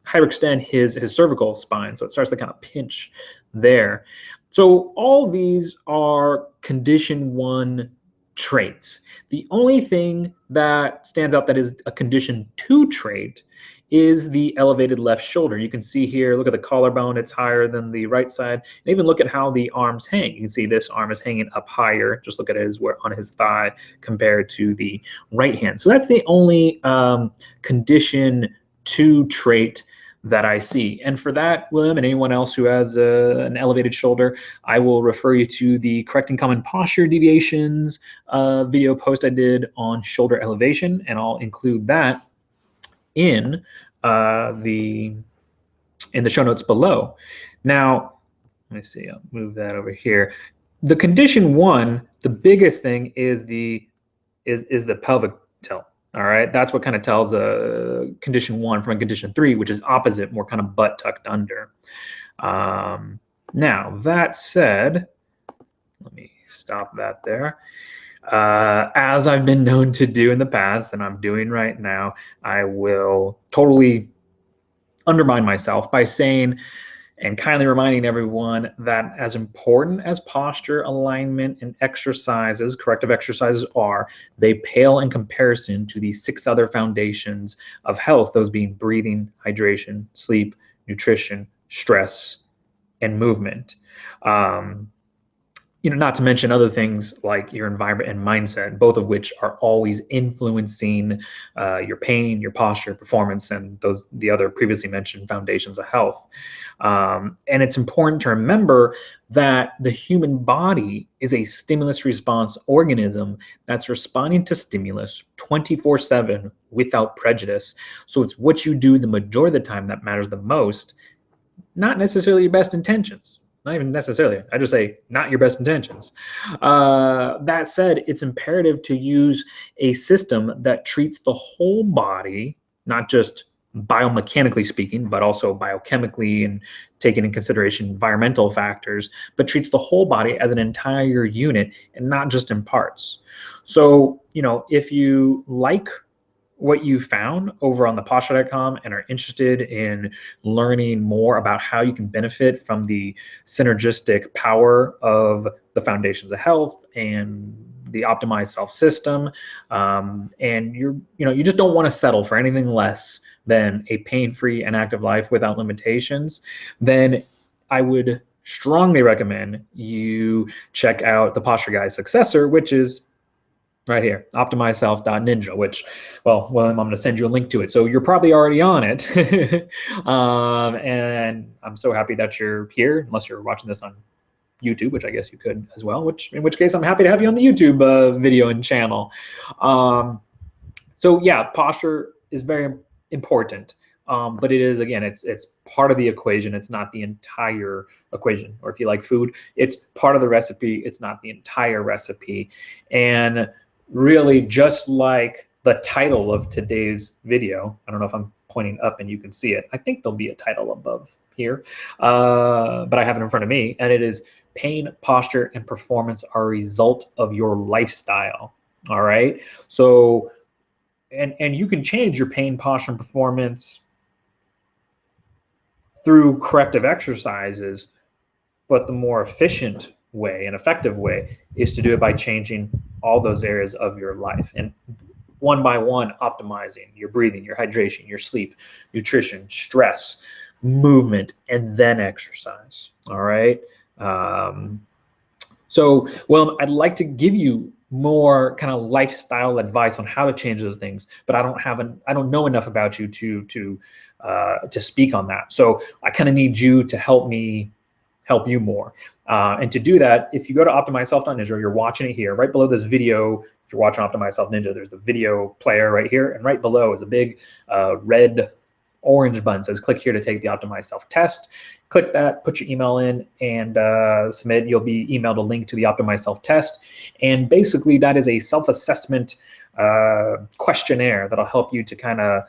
hyperextend his cervical spine. So it starts to kind of pinch there. So all these are condition 1 traits. The only thing that stands out that is a condition 2 trait is the elevated left shoulder. You can see here, look at the collarbone, it's higher than the right side. And even look at how the arms hang. You can see this arm is hanging up higher. Just look at it on his thigh compared to the right hand. So that's the only condition 2 trait that I see. And for that, William, and anyone else who has an elevated shoulder, I will refer you to the Correcting Common Posture Deviations video post I did on shoulder elevation, and I'll include that in the show notes below. Now, let me see, I'll move that over here. The condition 1, the biggest thing is the pelvic tilt. All right, that's what kind of tells a condition 1 from a condition 3, which is opposite, more kind of butt tucked under. Now, that said, let me stop that there. As I've been known to do in the past, and I'm doing right now, I will totally undermine myself by saying and kindly reminding everyone that as important as posture, alignment, and exercises, corrective exercises are, they pale in comparison to the 6 other foundations of health, those being breathing, hydration, sleep, nutrition, stress, and movement. Not to mention other things like your environment and mindset, both of which are always influencing your pain, your posture, performance, and the other previously mentioned foundations of health. And it's important to remember that the human body is a stimulus response organism that's responding to stimulus 24/7 without prejudice. So it's what you do the majority of the time that matters the most, not necessarily your best intentions. Not even necessarily. I just say not your best intentions. That said, it's imperative to use a system that treats the whole body, not just biomechanically speaking, but also biochemically and taking in consideration environmental factors, but treats the whole body as an entire unit and not just in parts. So, if you like what you found over on the posture.com and are interested in learning more about how you can benefit from the synergistic power of the foundations of health and the optimized self system, and you just don't want to settle for anything less than a pain-free and active life without limitations, then I would strongly recommend you check out the Posture Guy's successor, which is right here, optimizeself.ninja, which, well, I'm going to send you a link to it. So you're probably already on it. And I'm so happy that you're here, unless you're watching this on YouTube, which I guess you could as well, in which case I'm happy to have you on the YouTube video and channel. So yeah, posture is very important. But it is, again, it's part of the equation. It's not the entire equation. Or if you like food, it's part of the recipe. It's not the entire recipe. And really, just like the title of today's video, I don't know if I'm pointing up and you can see it. I think there'll be a title above here, but I have it in front of me, and it is Pain, Posture, and Performance are a result of your lifestyle. All right. So, and you can change your pain, posture, and performance through corrective exercises, but the more efficient way and effective way is to do it by changing all those areas of your life and one by one optimizing your breathing, your hydration, your sleep, nutrition, stress, movement, and then exercise. All right. So, well, I'd like to give you more kind of lifestyle advice on how to change those things, but I don't know enough about you to speak on that. So I kind of need you to help me help you more. And to do that, if you go to optimizeself.ninja, you're watching it here, right below this video. If you're watching Optimize Self Ninja, there's the video player right here, and right below is a big red orange button. It says click here to take the Optimize Self test. Click that, put your email in, and submit. You'll be emailed a link to the Optimize Self test. And basically, that is a self-assessment questionnaire that'll help you to kind of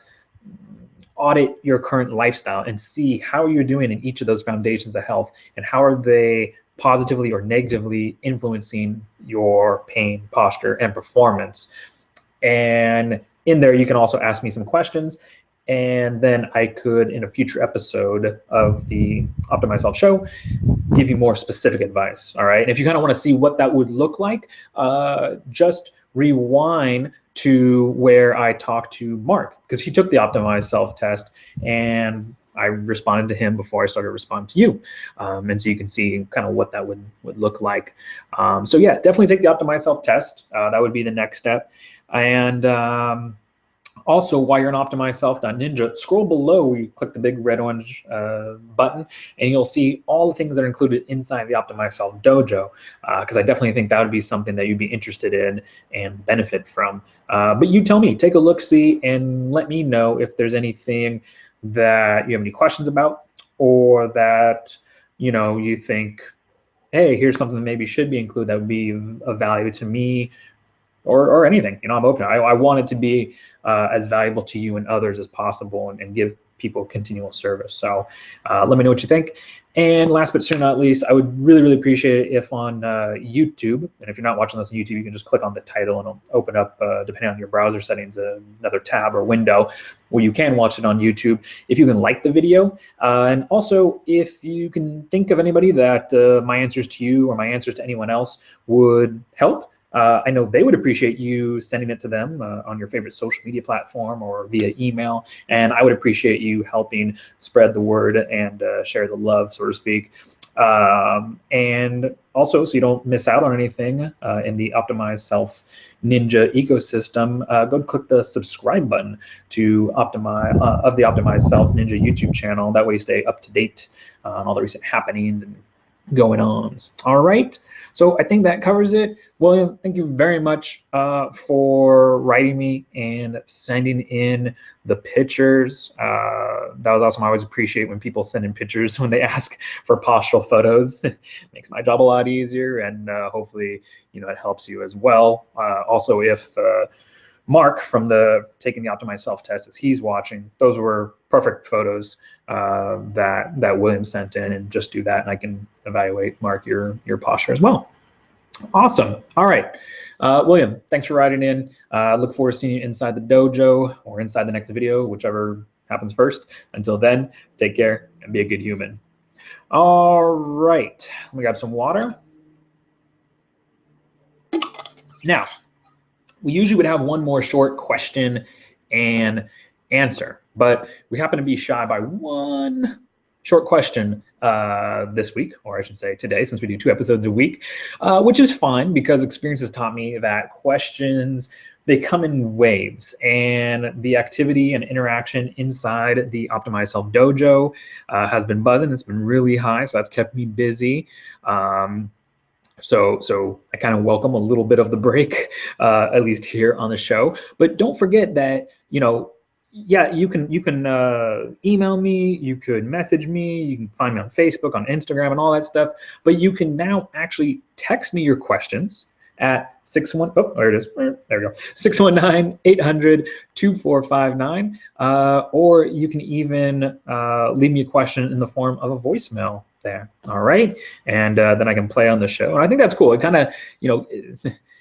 audit your current lifestyle and see how you're doing in each of those foundations of health and how are they positively or negatively influencing your pain, posture, and performance. And in there, you can also ask me some questions. And then I could, in a future episode of the Optimize Self Show, give you more specific advice. All right. And if you kind of want to see what that would look like, just rewind to where I talked to Mark, because he took the Optimize Self test and I responded to him before I started responding to you. And so you can see kind of what that would look like. So yeah, definitely take the Optimize Self test. That would be the next step. And also, while you're on optimizeself.ninja, scroll below where you click the big red orange button, and you'll see all the things that are included inside the Optimize Self Dojo, because I definitely think that would be something that you'd be interested in and benefit from. But you tell me, take a look-see, and let me know if there's anything that you have any questions about, or that you think, hey, here's something that maybe should be included that would be of value to me, or anything. I'm open. I want it to be as valuable to you and others as possible, and give people continual service. So let me know what you think. And last but certainly not least, I would really, really appreciate it if on YouTube, and if you're not watching this on YouTube, you can just click on the title and it'll open up, depending on your browser settings, another tab or window where you can watch it on YouTube. If you can like the video, and also if you can think of anybody that my answers to you or my answers to anyone else would help, I know they would appreciate you sending it to them on your favorite social media platform or via email, and I would appreciate you helping spread the word and share the love, so to speak. And also, so you don't miss out on anything in the Optimize Self Ninja ecosystem, go click the subscribe button to the Optimize Self Ninja YouTube channel. That way you stay up to date on all the recent happenings and going ons. All right. So I think that covers it. William, thank you very much for writing me and sending in the pictures. That was awesome. I always appreciate when people send in pictures when they ask for postural photos. It makes my job a lot easier, and hopefully, it helps you as well. Also, if Mark from taking the Optimize Self test, as he's watching, those were perfect photos that William sent in, and just do that and I can evaluate, Mark, your posture as well. Awesome. All right. William, thanks for writing in. Look forward to seeing you inside the dojo or inside the next video, whichever happens first. Until then, take care and be a good human. All right. Let me grab some water. Now, we usually would have one more short question and answer, but we happen to be shy by one short question this week, or I should say today, since we do 2 episodes a week, which is fine because experience has taught me that questions, they come in waves, and the activity and interaction inside the Optimize Self Dojo has been buzzing. It's been really high, so that's kept me busy. So I kind of welcome a little bit of the break, at least here on the show. But don't forget that, yeah, you can email me, you could message me, you can find me on Facebook, on Instagram, and all that stuff. But you can now actually text me your questions at 619-800-2459, or you can even leave me a question in the form of a voicemail there. All right, and then I can play on the show, and I think that's cool. It kind of,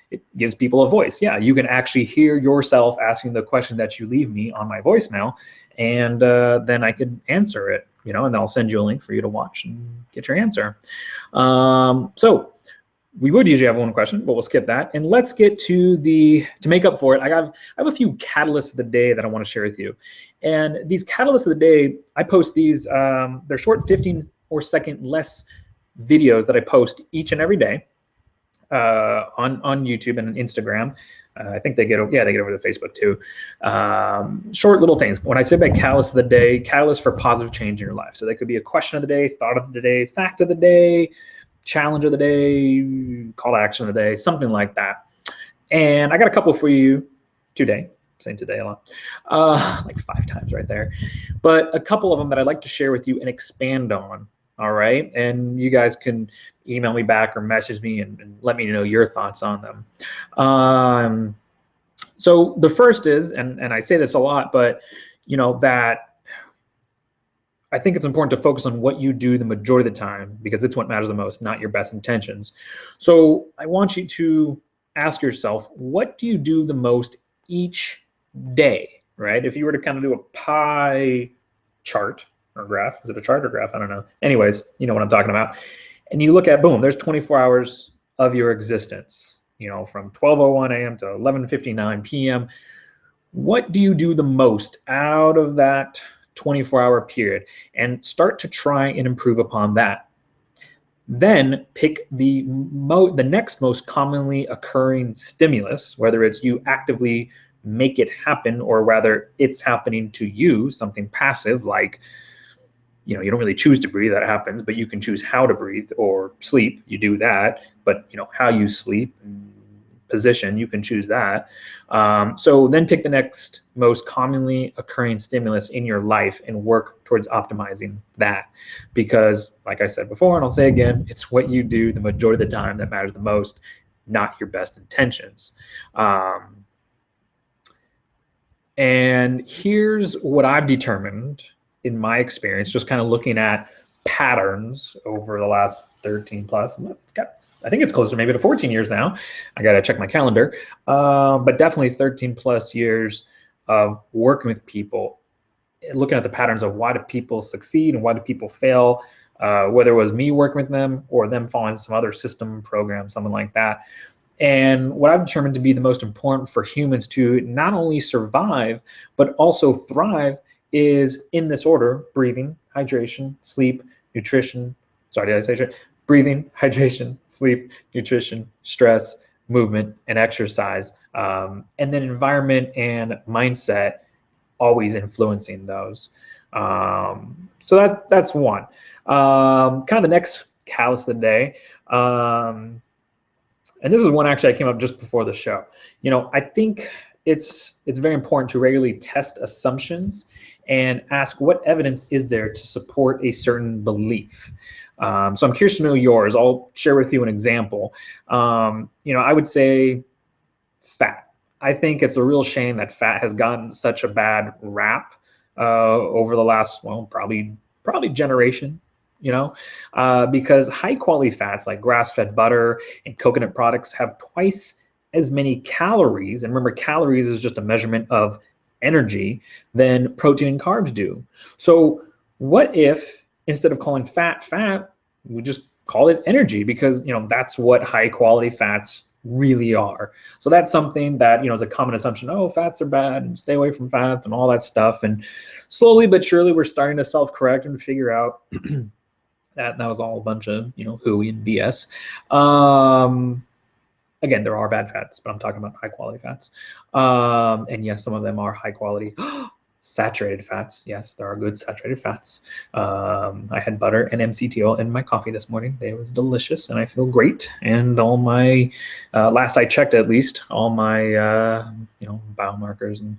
it gives people a voice. Yeah, you can actually hear yourself asking the question that you leave me on my voicemail, and then I could answer it, and then I'll send you a link for you to watch and get your answer. So we would usually have one question, but we'll skip that. And let's get to make up for it, I have a few catalysts of the day that I want to share with you. And these catalysts of the day, I post these, they're short 15 or second less videos that I post each and every day. on YouTube and Instagram. I think they get over to Facebook too. Short little things. When I say by catalyst of the day, catalyst for positive change in your life. So that could be a question of the day, thought of the day, fact of the day, challenge of the day, call to action of the day, something like that. And I got a couple for you today. Saying today a lot, like 5 times right there. But a couple of them that I'd like to share with you and expand on. All right. And you guys can email me back or message me and let me know your thoughts on them. So the first is, and I say this a lot, but that I think it's important to focus on what you do the majority of the time because it's what matters the most, not your best intentions. So I want you to ask yourself, what do you do the most each day, right? If you were to kind of do a pie chart or graph, is it a chart or graph? I don't know. Anyways, you know what I'm talking about. And you look at, boom, there's 24 hours of your existence, from 12:01 a.m. to 11:59 p.m. What do you do the most out of that 24-hour period? And start to try and improve upon that. Then pick the next most commonly occurring stimulus, whether it's you actively make it happen or whether it's happening to you, something passive like, you don't really choose to breathe, that happens, but you can choose how to breathe or sleep, you do that, but how you sleep, position, you can choose that. So then pick the next most commonly occurring stimulus in your life and work towards optimizing that. Because like I said before, and I'll say again, it's what you do the majority of the time that matters the most, not your best intentions. And here's what I've determined in my experience, just kind of looking at patterns over the last 13 plus, I think it's closer maybe to 14 years now. I got to check my calendar, but definitely 13 plus years of working with people, looking at the patterns of why do people succeed and why do people fail, whether it was me working with them or them following some other system program, something like that. And what I've determined to be the most important for humans to not only survive, but also thrive is in this order: breathing, hydration, sleep, nutrition. Sorry, did I say it? Breathing, hydration, sleep, nutrition, stress, movement, and exercise. And then environment and mindset always influencing those. So that's one. Kind of the next catalyst of the day. And this is one actually I came up just before the show. I think it's very important to regularly test assumptions and ask what evidence is there to support a certain belief. So I'm curious to know yours. I'll share with you an example. I would say fat. I think it's a real shame that fat has gotten such a bad rap over the last, probably generation. Because high quality fats like grass-fed butter and coconut products have twice as many calories, and remember, calories is just a measurement of energy, than protein and carbs do. So what if instead of calling fat, we just call it energy, because that's what high quality fats really are. So that's something that is a common assumption. Oh, fats are bad and stay away from fats and all that stuff. And slowly but surely we're starting to self-correct and figure out that was all a bunch of hooey and BS. Again, there are bad fats, but I'm talking about high quality fats. And yes, some of them are high quality saturated fats. Yes, there are good saturated fats. I had butter and MCT oil in my coffee this morning. It was delicious, and I feel great. And all my, last I checked at least, all my biomarkers and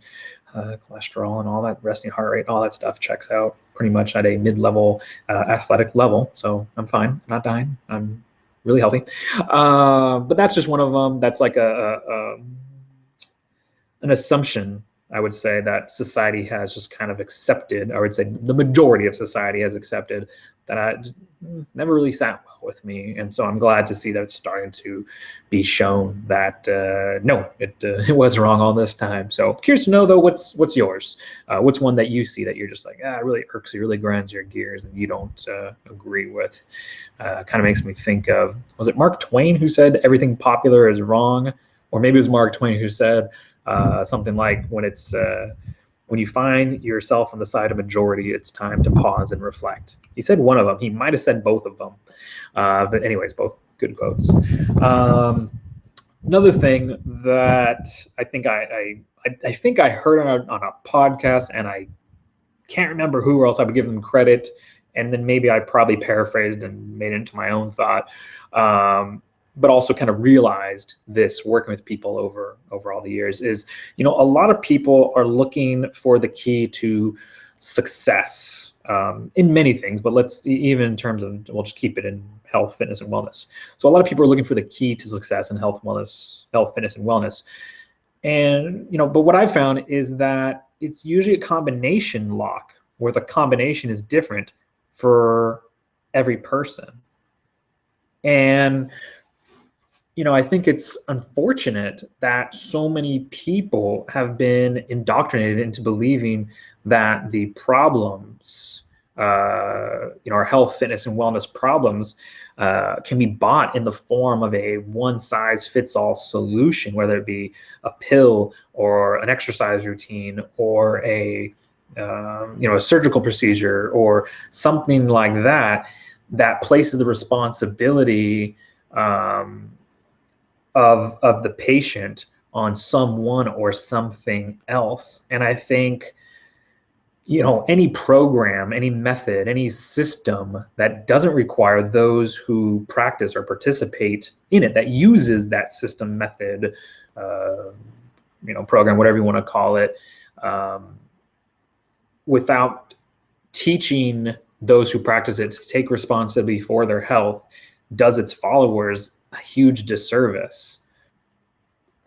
cholesterol and all that, resting heart rate, all that stuff checks out pretty much at a mid-level athletic level. So I'm fine. I'm not dying. I'm really healthy. But that's just one of them. That's like an assumption, I would say, that society has just kind of accepted. I would say the majority of society has accepted, that I never really sat well with me. And so I'm glad to see that it's starting to be shown that no, it was wrong all this time. So curious to know though, what's yours? What's one that you see that you're just like, it really irks you, really grinds your gears, and you don't agree with? Kind of makes me think of, was it Mark Twain who said everything popular is wrong? Or maybe it was Mark Twain who said something like, when you find yourself on the side of majority, it's time to pause and reflect. He said one of them. He might have said both of them. But anyways, both Good quotes. Another thing that I think I think I heard on a podcast, and I can't remember who, or else I would give them credit, and then maybe I probably paraphrased and made it into my own thought. But also kind of realized this working with people over all the years is, a lot of people are looking for the key to success in many things, but even in terms of, we'll just keep it in health, fitness, and wellness. So a lot of people are looking for the key to success in health, fitness, and wellness. And, but what I found is that it's usually a combination lock where the combination is different for every person. And, I think it's unfortunate that so many people have been indoctrinated into believing that the problems, our health, fitness, and wellness problems, can be bought in the form of a one-size-fits-all solution, whether it be a pill or an exercise routine or a surgical procedure or something like that, that places the responsibility of the patient on someone or something else. And I think, any program, any method, any system that doesn't require those who practice or participate in it, that uses that system, method, program, whatever you want to call it, without teaching those who practice it to take responsibility for their health, does its followers a huge disservice,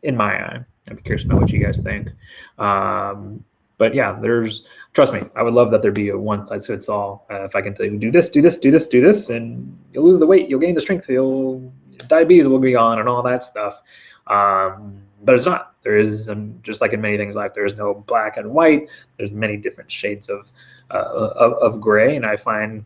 in my eye. I'd be curious to know what you guys think. But yeah, trust me, I would love that there be a one size fits all. If I can tell you, do this, do this, do this, do this, and you'll lose the weight, you'll gain the strength, diabetes will be gone, and all that stuff. But it's not. There is, just like in many things in life, there is no black and white. There's many different shades of gray, and I find,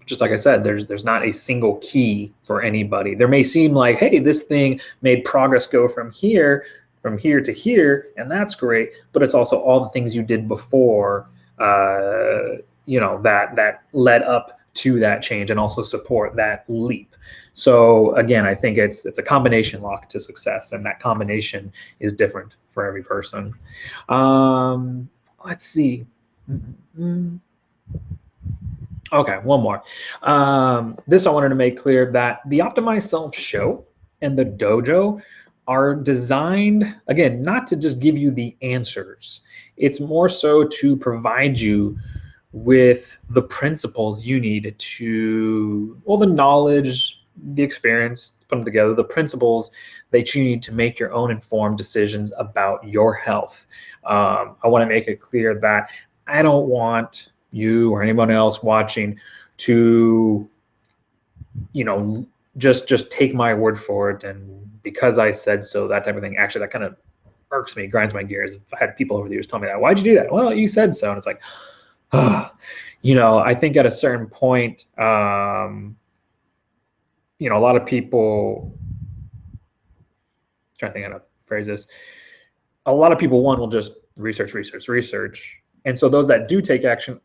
just like I said, there's not a single key for anybody. There may seem like, hey, this thing made progress go from here to here, and that's great, but it's also all the things you did before, that led up to that change and also support that leap. So again, I think it's a combination lock to success, and that combination is different for every person. Let's see. Okay, one more. This I wanted to make clear that the Optimized Self show and the dojo are designed, again, not to just give you the answers. It's more so to provide you with the principles you need to, the knowledge, the experience, put them together, the principles that you need to make your own informed decisions about your health. I want to make it clear that I don't want you or anyone else watching to, just take my word for it, and because I said so, that type of thing. Actually, that kind of irks me, grinds my gears. If I had people over the years tell me that, why'd you do that? Well, you said so. And it's like, I think at a certain point, a lot of people, I'm trying to think how to phrase this. A lot of people, will just research. And so those that do take action,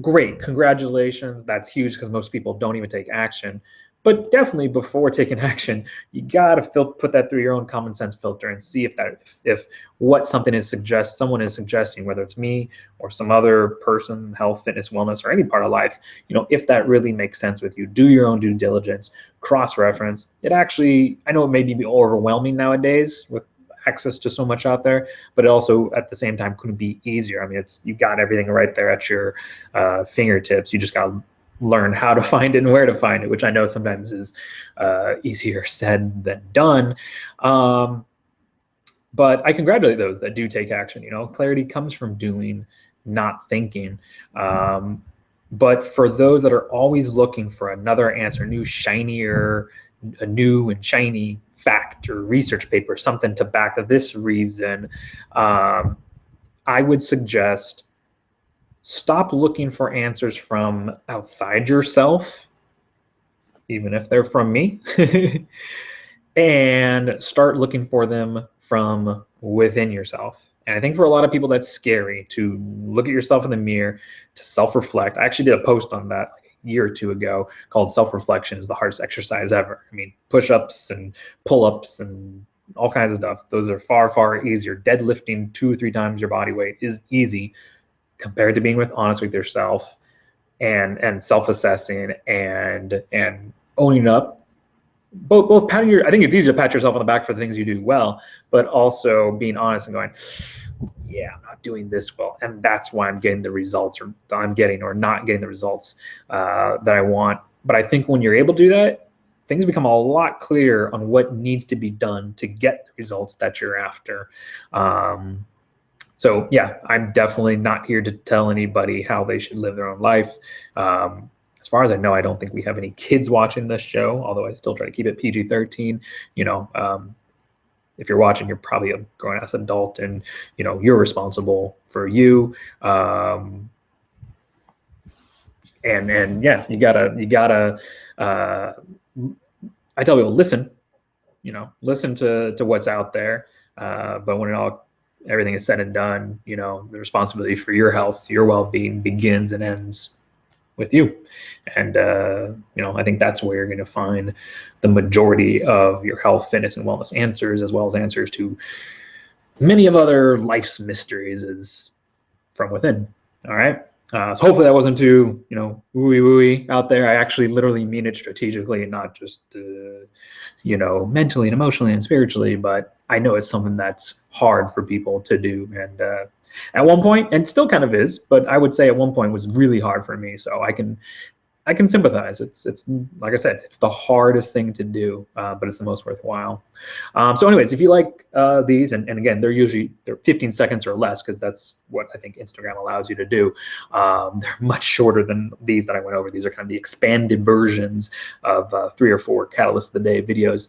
great, congratulations, that's huge, because most people don't even take action. But definitely before taking action, you gotta put that through your own common sense filter and see if what someone is suggesting, whether it's me or some other person, health, fitness, wellness, or any part of life, if that really makes sense with you. Do your own due diligence, cross-reference. It actually, I know it may be overwhelming nowadays with access to so much out there, but it also at the same time couldn't be easier. I mean, you got everything right there at your fingertips. You just got to learn how to find it and where to find it, which I know sometimes is easier said than done. But I congratulate those that do take action. Clarity comes from doing, not thinking. But for those that are always looking for another answer, a new and shiny fact or research paper, something to back this reason, I would suggest stop looking for answers from outside yourself, even if they're from me, and start looking for them from within yourself. And I think for a lot of people, that's scary, to look at yourself in the mirror, to self-reflect. I actually did a post on that year or two ago called Self-Reflection is the hardest exercise ever. I mean, push-ups and pull-ups and all kinds of stuff. Those are far, far easier. Deadlifting 2 or 3 times your body weight is easy compared to being honest with yourself and self-assessing and owning up. Both patting I think it's easier to pat yourself on the back for the things you do well, but also being honest and going, yeah, I'm not doing this well, and that's why I'm getting the results, or I'm getting or not getting the results that I want. But I think when you're able to do that, things become a lot clearer on what needs to be done to get the results that you're after. So yeah, I'm definitely not here to tell anybody how they should live their own life. As far as I know, I don't think we have any kids watching this show, although I still try to keep it PG-13. You know, if you're watching, you're probably a grown-ass adult, and you know you're responsible for you. And yeah, you gotta. I tell people, listen. You know, listen to what's out there. But when everything is said and done, you know, the responsibility for your health, your well-being begins and ends with you. And you know, I think that's where you're going to find the majority of your health, fitness, and wellness answers, as well as answers to many of other life's mysteries, is from within. All right. So hopefully that wasn't too, you know, wooey out there. I actually literally mean it strategically and not just, you know, mentally and emotionally and spiritually. But I know it's something that's hard for people to do. And at one point, and still kind of is, but I would say at one point was really hard for me. So I can sympathize. It's like I said, it's the hardest thing to do, but it's the most worthwhile. So anyways, if you like these, and again, they're 15 seconds or less, because that's what I think Instagram allows you to do. They're much shorter than these that I went over. These are kind of the expanded versions of 3 or 4 Catalyst of the Day videos.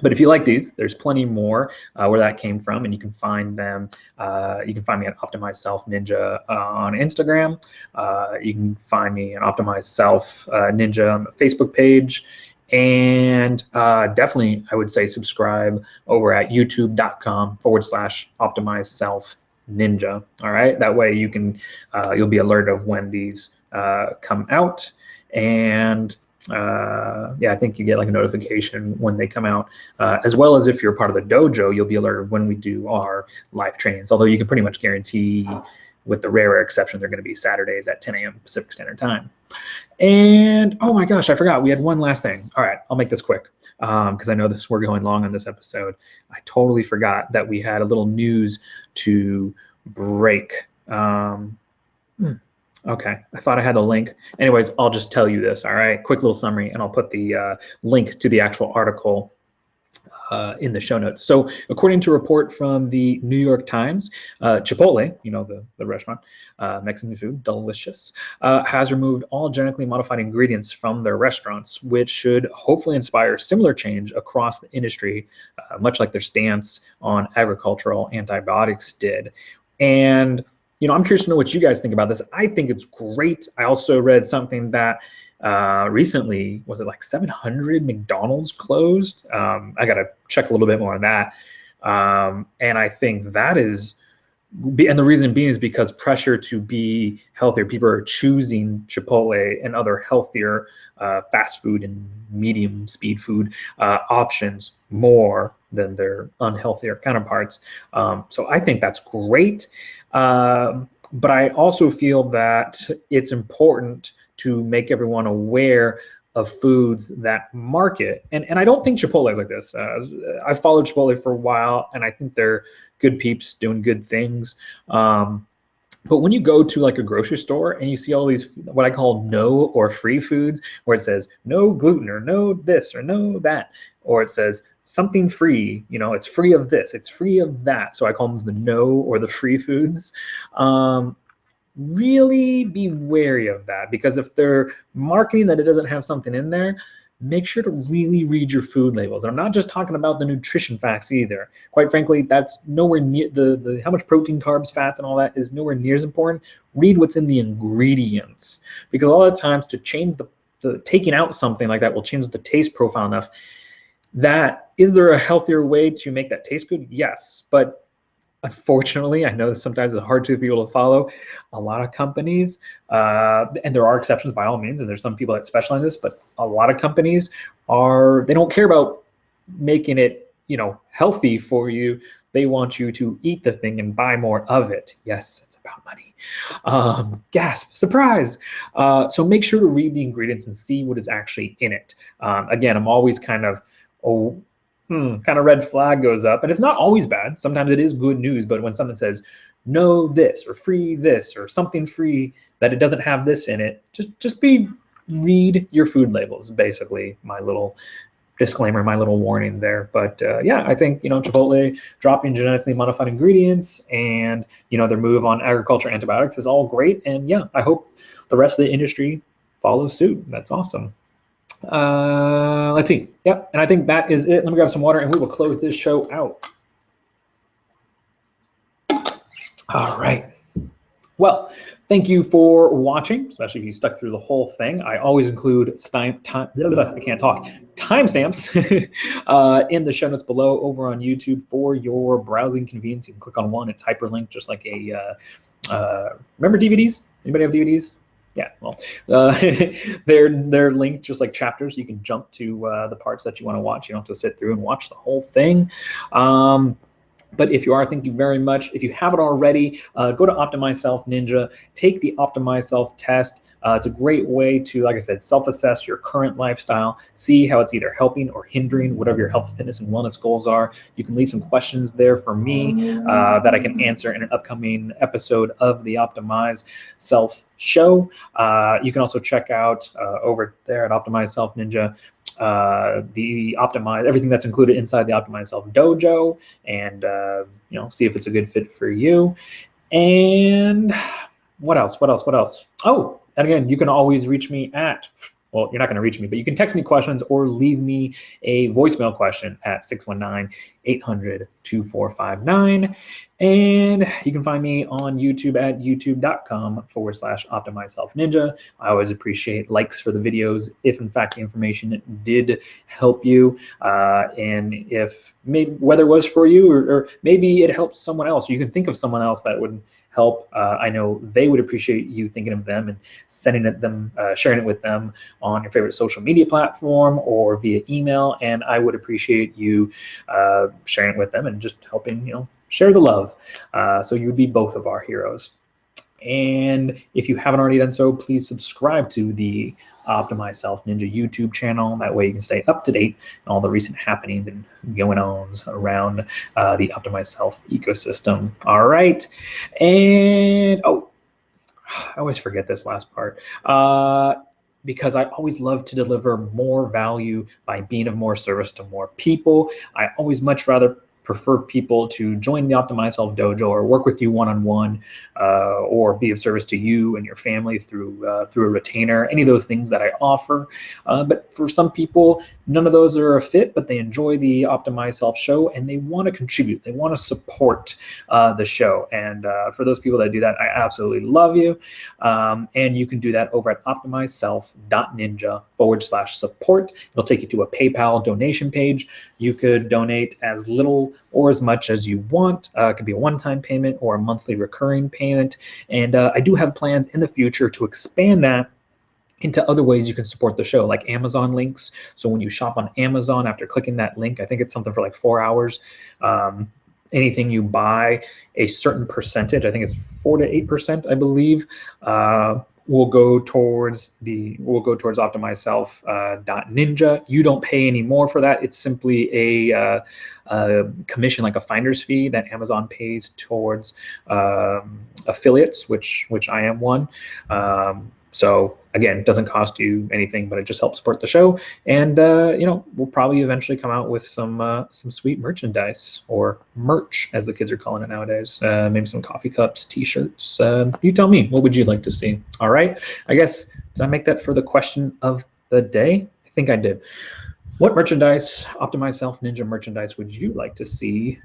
But if you like these, there's plenty more where that came from, and you can find them. You can find me at Optimize Self Ninja on Instagram. You can find me at Optimize Self Ninja on the Facebook page. And definitely, I would say subscribe over at youtube.com/Optimize Self Ninja. All right, that way you can you'll be alerted of when these come out. And yeah, I think you get like a notification when they come out, as well as if you're part of the dojo, you'll be alerted when we do our live trainings. Although you can pretty much guarantee, with the rare exception, they're going to be Saturdays at 10 a.m. Pacific Standard Time. And oh my gosh, I forgot, we had one last thing. All right, I'll make this quick because I know we're going long on this episode. I totally forgot that we had a little news to break. Okay, I thought I had a link. Anyways, I'll just tell you this, all right? Quick little summary, and I'll put the link to the actual article in the show notes. So according to a report from the New York Times, Chipotle, you know, the restaurant, Mexican food, delicious, has removed all genetically modified ingredients from their restaurants, which should hopefully inspire similar change across the industry, much like their stance on agricultural antibiotics did. And you know, I'm curious to know what you guys think about this. I think it's great. I also read something that recently, was it like 700 McDonald's closed? I got to check a little bit more on that. And I think that is, and the reason being is because pressure to be healthier. People are choosing Chipotle and other healthier fast food and medium speed food options more than their unhealthier counterparts. So I think that's great. But I also feel that it's important to make everyone aware of foods that market. And I don't think Chipotle is like this. I've followed Chipotle for a while, and I think they're good peeps doing good things. But when you go to like a grocery store and you see all these, what I call no or free foods, where it says no gluten or no this or no that, or it says something free, you know, it's free of this, it's free of that. So I call them the no or the free foods. Really be wary of that, because if they're marketing that it doesn't have something in there, make sure to really read your food labels. And I'm not just talking about the nutrition facts either. Quite frankly, that's nowhere near the how much protein, carbs, fats, and all that is nowhere near as important. Read what's in the ingredients, because a lot of times to change the taking out something like that will change the taste profile enough that, is there a healthier way to make that taste good? Yes, but unfortunately, I know sometimes it's hard to be able to follow. A lot of companies, and there are exceptions by all means, and there's some people that specialize in this, but a lot of companies they don't care about making it, healthy for you. They want you to eat the thing and buy more of it. Yes, it's about money. Gasp, surprise. So make sure to read the ingredients and see what is actually in it. Again, I'm always kind of, oh, kind of red flag goes up. And it's not always bad. Sometimes it is good news. But when someone says, no this or free this or something free that it doesn't have this in it, just read your food labels, basically my little disclaimer, my little warning there. But yeah, I think, Chipotle dropping genetically modified ingredients and, their move on agriculture antibiotics is all great. And yeah, I hope the rest of the industry follows suit. That's awesome. Let's see. Yep. And I think that is it. Let me grab some water and we will close this show out. All right. Well, thank you for watching, especially if you stuck through the whole thing. I always include timestamps in the show notes below over on YouTube for your browsing convenience. You can click on one. It's hyperlinked, just like a, remember DVDs? Anybody have DVDs? Yeah, well, they're linked just like chapters. You can jump to the parts that you want to watch. You don't have to sit through and watch the whole thing. But if you are, thank you very much. If you haven't already, go to Optimize Self Ninja, take the Optimize Self test. It's a great way to, like I said, self-assess your current lifestyle, see how it's either helping or hindering whatever your health, fitness, and wellness goals are. You can leave some questions there for me that I can answer in an upcoming episode of the Optimize Self show. You can also check out over there at Optimize Self Ninja the Optimize, everything that's included inside the Optimize Self Dojo, and see if it's a good fit for you. And what else? Oh, and again, you can always reach me at, well, you're not going to reach me, but you can text me questions or leave me a voicemail question at 619-800-2459. And you can find me on YouTube at youtube.com/OptimizeSelfNinja. I always appreciate likes for the videos if, in fact, the information did help you. And if maybe whether it was for you or maybe it helped someone else, you can think of someone else that would help. I know they would appreciate you thinking of them and sending it them, sharing it with them on your favorite social media platform or via email. And I would appreciate you sharing it with them and just helping, share the love. So you would be both of our heroes. And if you haven't already done so, please subscribe to the Optimize Self Ninja YouTube channel. That way you can stay up to date on all the recent happenings and going-ons around the Optimize Self ecosystem. All right. And, oh, I always forget this last part. Because I always love to deliver more value by being of more service to more people. I always much rather prefer people to join the Optimize Self Dojo or work with you one-on-one, or be of service to you and your family through a retainer, any of those things that I offer. But for some people, none of those are a fit, but they enjoy the Optimize Self show and they want to contribute. They want to support the show. And for those people that do that, I absolutely love you. And you can do that over at optimizeself.ninja/support. It'll take you to a PayPal donation page. You could donate as little or as much as you want. It could be a one-time payment or a monthly recurring payment. And I do have plans in the future to expand that into other ways you can support the show, like Amazon links. So when you shop on Amazon, after clicking that link, I think it's something for like 4 hours, anything you buy, a certain percentage, I think it's 4 to 8%, I believe, will go towards OptimizeSelf.ninja. You don't pay any more for that. It's simply a commission, like a finder's fee that Amazon pays towards affiliates, which I am one. So again, it doesn't cost you anything, but it just helps support the show. And we'll probably eventually come out with some sweet merchandise, or merch, as the kids are calling it nowadays. Maybe some coffee cups, T-shirts. You tell me, what would you like to see? All right. I guess, did I make that for the question of the day? I think I did. What merchandise, Optimize Self Ninja merchandise, would you like to see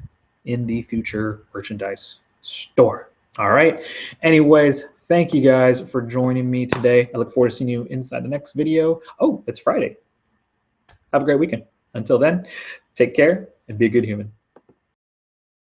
in the future merchandise store? All right. Anyways, thank you guys for joining me today. I look forward to seeing you inside the next video. Oh, it's Friday. Have a great weekend. Until then, take care and be a good human.